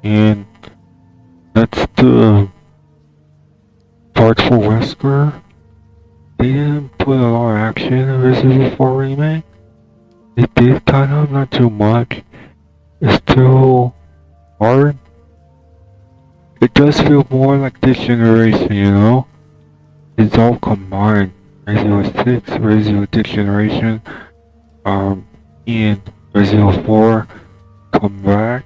and that's the part for Wesker. They didn't put a lot of action in Resident Evil 4 Remake. They did kind of, not too much. It's still hard. It does feel more like this generation, you know? It's all combined. Resident Evil 6, Resident Evil this generation, and Resident Evil 4 come back.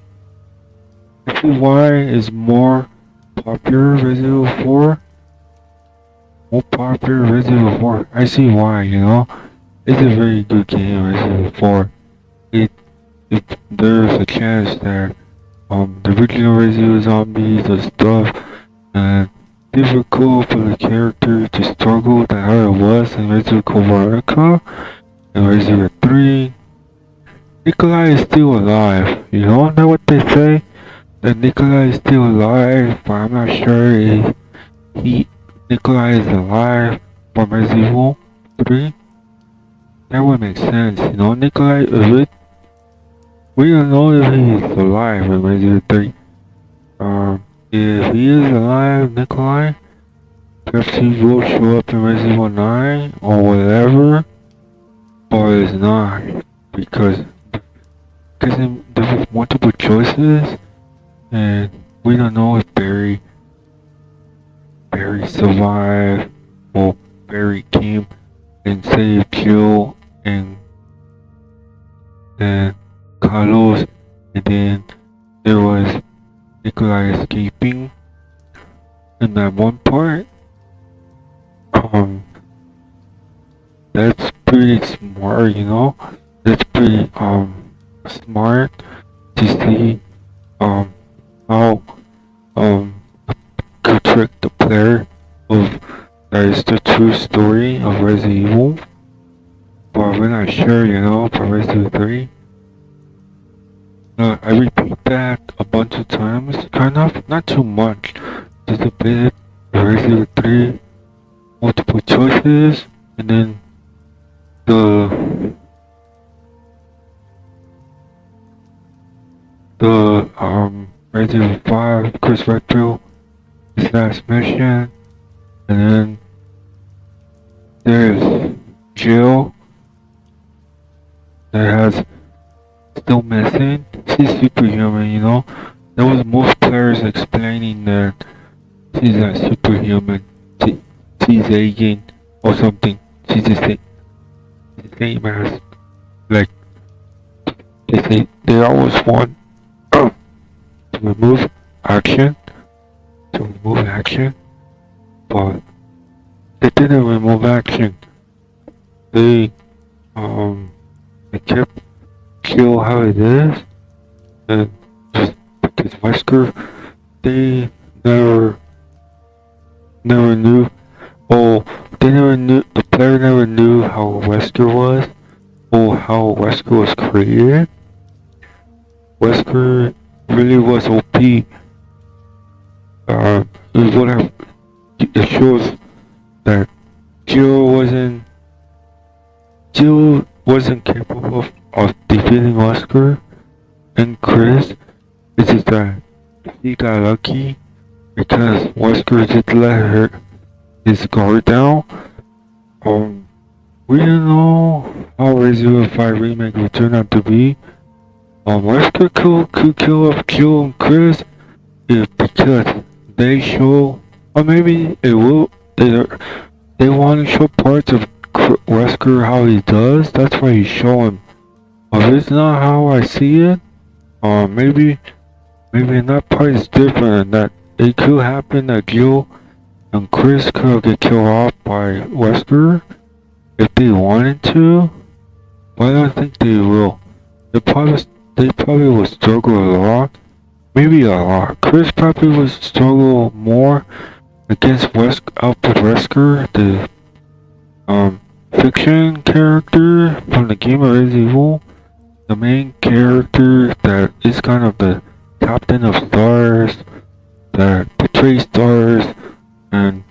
This is why it's more popular Resident Evil 4. More popular Resident Evil 4. I see why, you know? It's a very good game, Resident Evil 4. If there's a chance that the original Resident Evil zombies and stuff, and difficult for the character to struggle that how it was in Resident Evil Veronica and Resident Evil 3. Nikolai is still alive, you know that what they say? That Nikolai is still alive, but I'm not sure if Nikolai is alive from Resident Evil 3. That would make sense, you know, Nikolai we don't know if he is alive in Resident Evil 3. If he is alive, Nikolai, perhaps he will show up in Resident Evil 9 or whatever, but it's not, because there was multiple choices, and we don't know if Barry survived, or Barry came and saved Jill and Carlos, and then there was Nikolai escaping in that one part. That's pretty smart, you know? That's pretty smart to see how could trick the player of that is the true story of Resident Evil. But we're not sure, you know, for Resident Evil 3. I repeat that a bunch of times, kind of, not too much, just a bit. Resident Evil 3, multiple choices, and then the Resident Evil 5, Chris Redfield, his last mission, and then there's Jill that has still missing. She's superhuman, you know. There was most players explaining that she's not superhuman. She's aging or something. She's the same as, like, they say they always want to remove action, but they didn't remove action. They kept Kill how it is, and just because Wesker, they never knew, the player never knew how Wesker was, or how Wesker was created. Wesker really was OP. It shows that Jill wasn't capable of defeating Wesker and Chris. It's just that he got lucky because Wesker just let his guard down. We don't know how Resident Evil 5 Remake will turn out to be. Wesker could kill off Jill and Chris because they show, or maybe it will, they want to show parts of Wesker how he does. That's why he's showing. It's not how I see it. Maybe that part is different. That it could happen that Jill and Chris could get killed off by Wesker if they wanted to, but I don't think they will. They probably will struggle a lot. Maybe a lot. Chris probably will struggle more against Alfred Wesker, the fiction character from the game of Resident Evil. The main character that is kind of the captain of stars, that betrays stars, and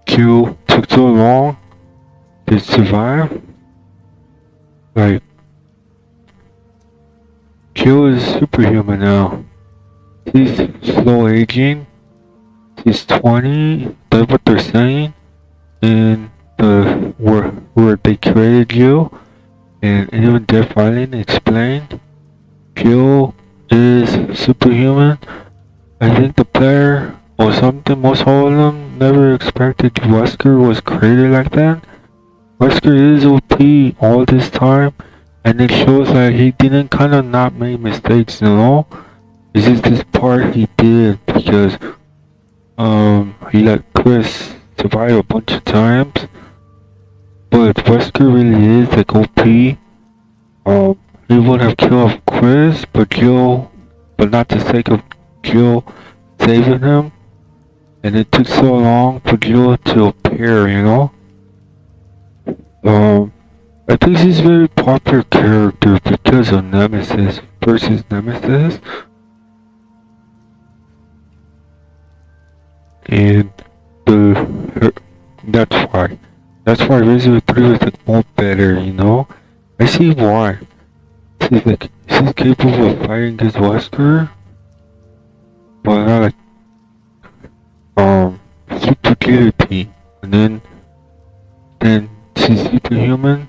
Q took so long to survive. Like, Jill is superhuman now. She's slow aging. She's 20. That's what they're saying. In the where they created Jill, and even Death Island explained, Jill is superhuman. I think the player or something, most all of them never expected Wesker was created like that. Wesker is OP all this time, and it shows that he didn't kind of not make mistakes, you know. It's just this part he did because he let Chris survive a bunch of times. But Wesker really is like OP. He would have killed Chris, but not the sake of Jill saving him. And it took so long for Jill to appear, you know. I think she's a very popular character because of Nemesis versus Nemesis. And that's why. That's why Resident Evil 3 was like more better, you know? I see why. She's capable of fighting against Wesker, but not like super agility. And then she's superhuman,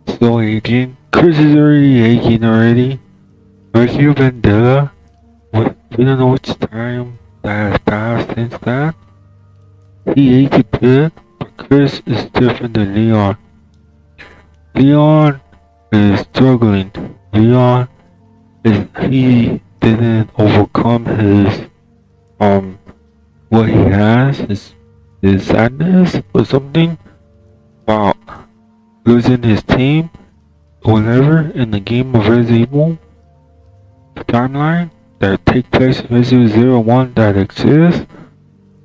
slow aging. Chris is already aging already. Resident Vendetta, we don't know which time that has passed since that. He aged a bit, but Chris is different than Leon. Leon is struggling. He didn't overcome his what he has, his sadness or something about losing his team or whatever in the game of Resident Evil timeline that take place in Resident Evil 01 that exists,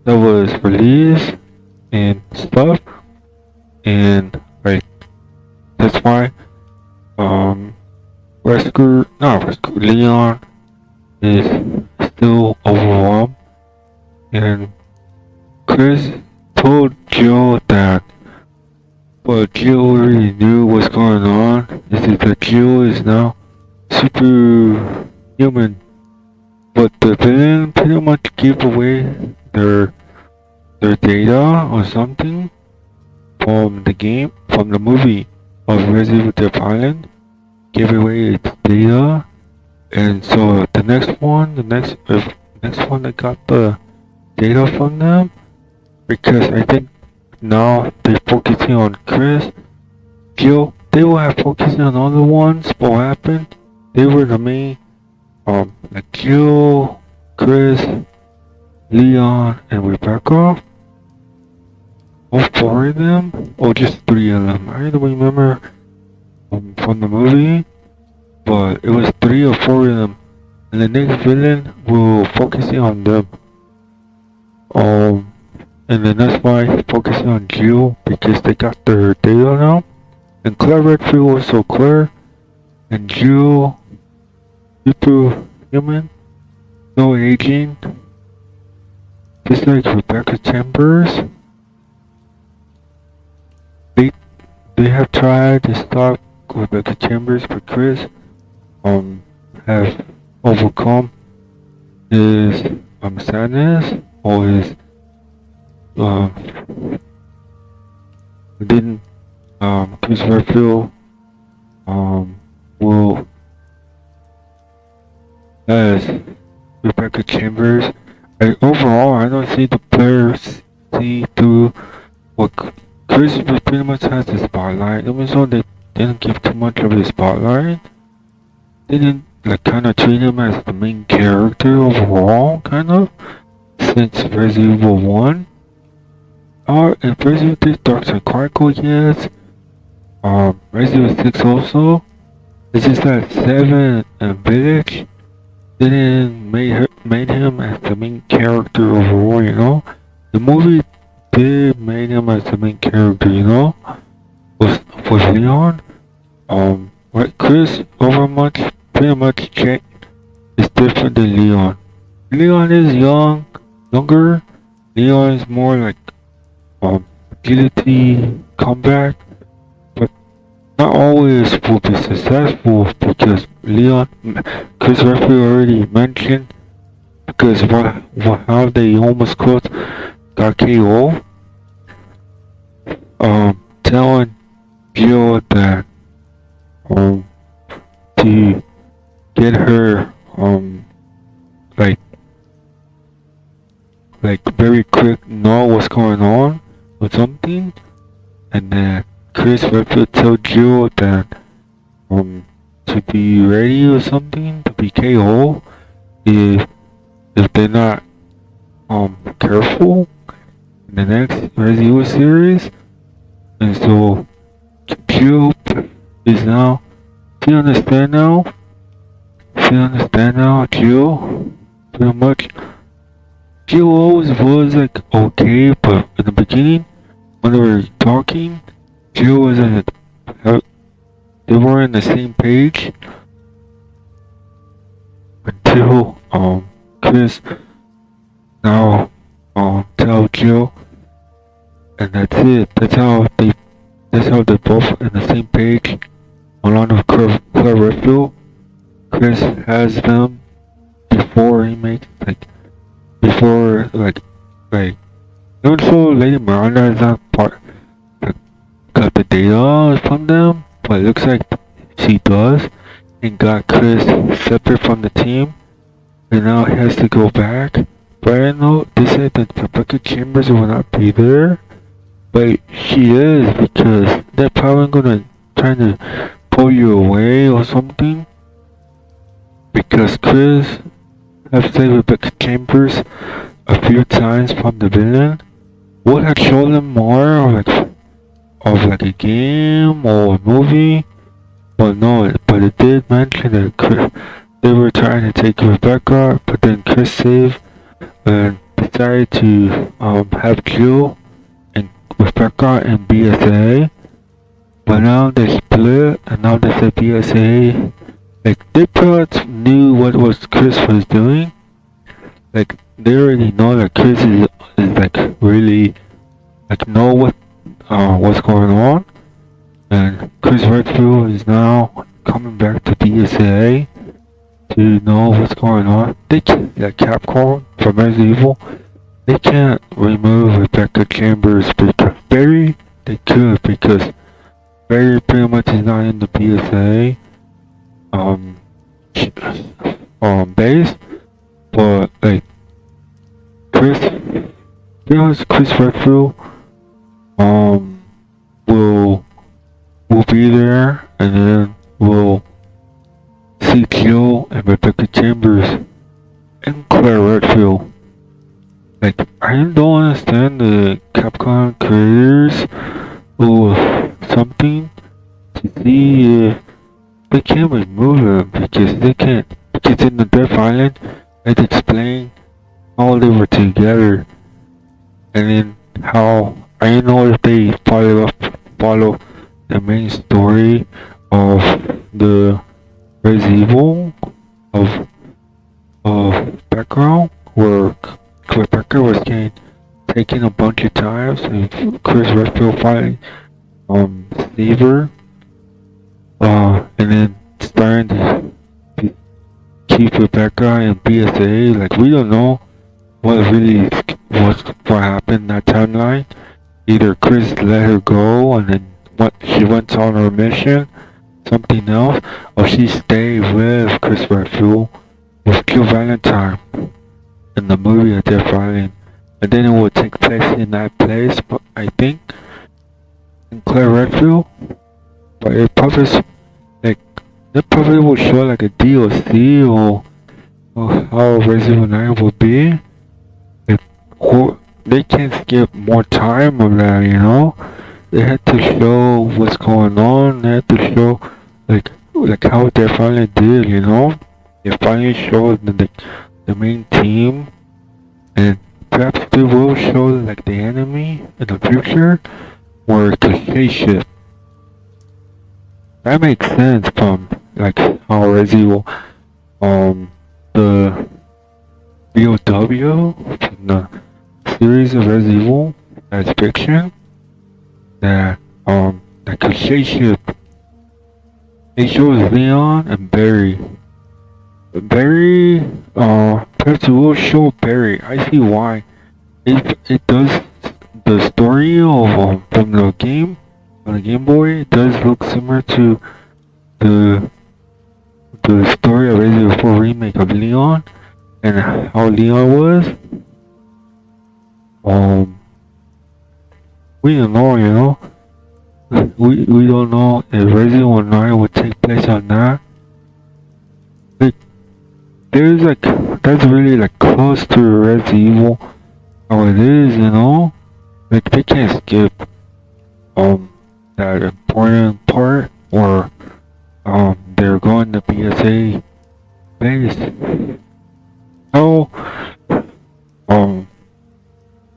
that was released and stuff, and like that's why Leon is still overwhelmed, and Chris told Jill that, but Jill already knew what's going on. Is that Jill is now superhuman, but the villain pretty much gave away their data or something from the movie of Resident Evil Dead Island, gave away its data, and so the next one that got the data from them, because I think now they're focusing on Chris, Jill. They were focusing on other ones, but what happened? They were the main, like Jill, Chris, Leon, and Rebecca. All four of them, or just three of them. I don't remember from the movie, but it was 3 or 4 of them. And the next villain will focusing on them. And then that's why focusing on Jill, because they got their data now. And Claire Redfield was so clear, and Jill, superhuman, no aging, just like Rebecca Chambers. They have tried to stop Rebecca Chambers, but Chris have overcome his sadness, or his didn't Chris Redfield will, as Rebecca Chambers. Overall, I don't see the players see through what Chris pretty much has the spotlight. Even though they didn't give too much of the spotlight, they didn't like kind of treat him as the main character overall, kind of, since Resident Evil 1. And Resident Evil 3 Dark Side Chronicles, yes. Resident Evil 6 also. It's just that 7 and Village didn't made him as the main character overall, you know. The movie did made him as the main character, you know. Was Leon. What Chris pretty much changed is different than Leon. Leon is younger. Leon is more like agility, combat, but not always will be successful because Chris Redfield already mentioned because how they almost got KO. Telling Jill that to get her like very quick know what's going on or something, and then Chris Redfield told Jill that to be ready or something to be KO if they're not careful in the next Resident Evil series. And so Jill is now she understand now, Jill pretty much. Jill always was like okay, but in the beginning when they were talking, Jill wasn't they weren't on the same page until Chris now tell Jill, and that's it. That's how they're both on the same page. Along with Claire Redfield, Chris has them before he makes even so Lady Miranda is not got the data from them, but it looks like she does, and got Chris separate from the team, and now he has to go back. But I know they said that Rebecca Chambers will not be there, but she is because they're probably gonna try to pull you away or something. Because Chris have saved Rebecca Chambers a few times from the villain. Would have shown them more of a game or a movie, but no. But it did mention that they were trying to take Rebecca, but then Chris saved and decided to have Jill and Rebecca and BSA. But now they split, and now they said BSA. They pretty much knew what Chris was doing. They already know that Chris is really know what's going on, and Chris Redfield is now coming back to BSA to know what's going on. They can't, Capcom from Resident Evil, they can't remove Rebecca Chambers because they could because Barry pretty much is not in the BSA base, but Chris Redfield will be there, and then we'll see Jill and Rebecca Chambers and Claire Redfield. I don't understand the Capcom creators or something to see if they can't remove them because they can't. Because in the Death Island, it explained how they were together, and then how I don't know if they follow the main story of the Resident Evil of background where Rebecca was getting taken a bunch of times and Chris Redfield finally save her, and then starting to keep Rebecca and BSA. We don't know what happened in that timeline. Either Chris let her go and then she went on her mission, something else, or she stayed with Chris Redfield with Jill Valentine in the movie of Death Island, and then it would take place in that place. But I think in Claire Redfield, but it probably will show a DLC or how Resident Evil 9 will be. They can't skip more time of that, They had to show what's going on. They had to show how they finally did, They finally showed the main team, and perhaps they will show the enemy in the future, or the spaceship. That makes sense from how Resident Evil, the BOW from the series of Resident Evil as fiction, that the spaceship It shows Leon and Barry. Barry, perhaps it will show Barry. I see why. It does the story of from the game on the Game Boy. It does look similar to the the story of Resident Evil 4 remake of Leon and how Leon was. We don't know, you know. We don't know if Resident Evil 9 would take place on that. Like, there's like, that's really like close to Resident Evil, how it is, you know. Like, they can't skip, that important part, or, they're going to BSA base. So,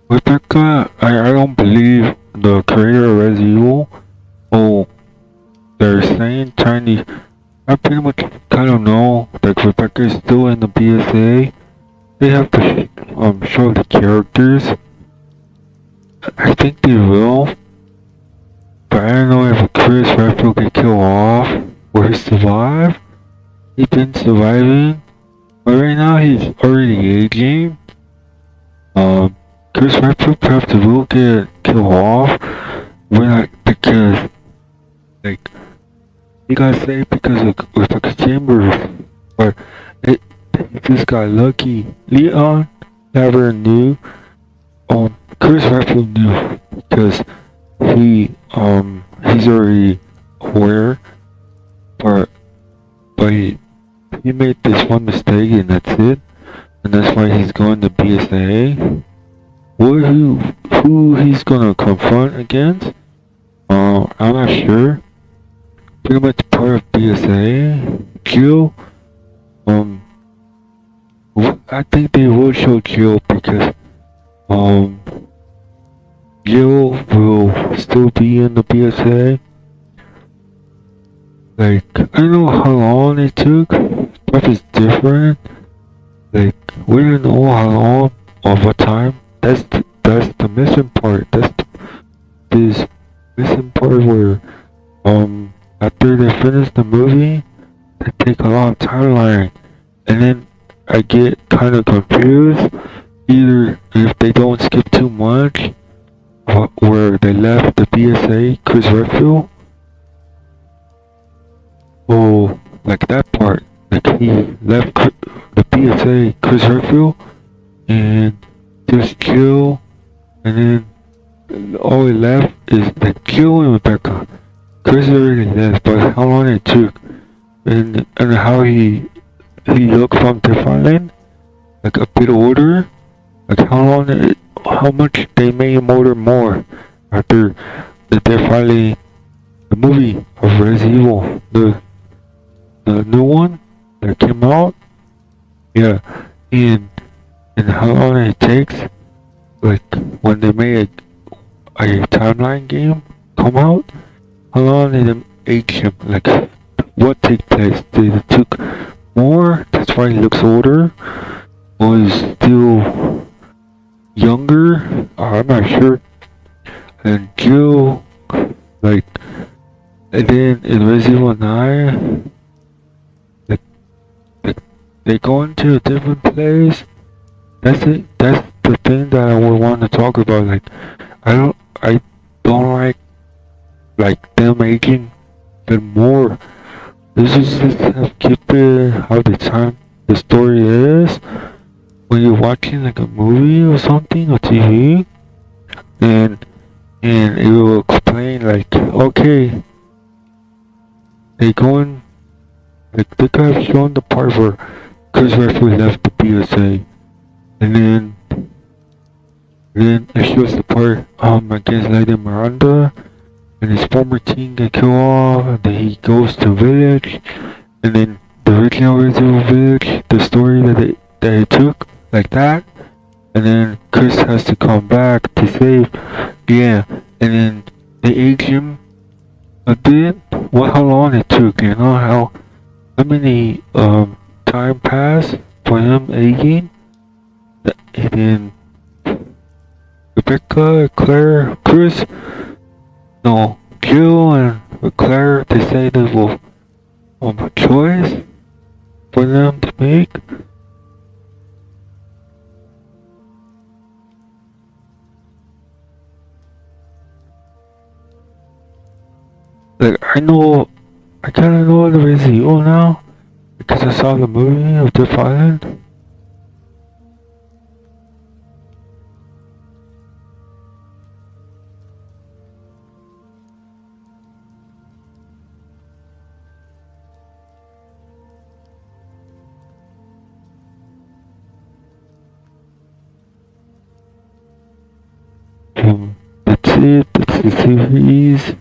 Rebecca, I don't believe the creator of Resident Evil. Oh, they're saying Tiny. I pretty much kind of know that Rebecca is still in the BSA. They have to show the characters. I think they will, but I don't know if Chris Redfield can kill off or he survive. He's been surviving, but right now he's already aging. Chris Redfield perhaps will get killed off because, like, he got saved because of Rebecca Chambers, but he just got lucky. Leon never knew. Chris Redfield knew because he's already aware, but he made this one mistake and that's it, and that's why he's going to BSA. Who he's gonna confront against? I'm not sure. Pretty much part of BSA. Jill. I think they will show Jill because Jill will still be in the BSA. Like, I don't know how long it took. Stuff is different. Like, we don't know how long or what time. That's the missing part. This missing part where after they finish the movie, they take a long timeline, and then I get kind of confused. Either if they don't skip too much, where they left the BSA, Chris Redfield, or like that part, like he left the BSA, Chris Redfield, and just Jill, and then all he left is like Jill and Rebecca. Chris already left, but how long it took, and how he looked from Defiant, like a bit older, like how much they made him older more after the movie of Resident Evil, the new one that came out, yeah, and how long it takes, like when they made a timeline game come out, how long did it age him? Like, what took place? Did it took more? That's why he looks older? Or is still younger? I'm not sure. And Jill, like, and then in Resident Evil 9, like, they go into a different place. That's it. That's the thing that I would want to talk about. Like, I don't like them aging even more. This is just keep it how the story is when you're watching like a movie or something or TV, and it will explain like, okay, they going, like, they could have shown the part where Chris Redfield left the BSA, and then it shows the part against Lady Miranda, and his former team get killed off, and then he goes to village, and then the original Resident Evil village, the story that it took, like that, and then Chris has to come back to save, yeah, and then they age him a bit. How long it took, you know, how many time passed for him aging, and then Rebecca, Claire, Chris, no, Jill and Claire, they say they will a choice for them to make. Like, I kinda know the Resident Evil now, because I saw the movie of Death Island. That's it, that's the series.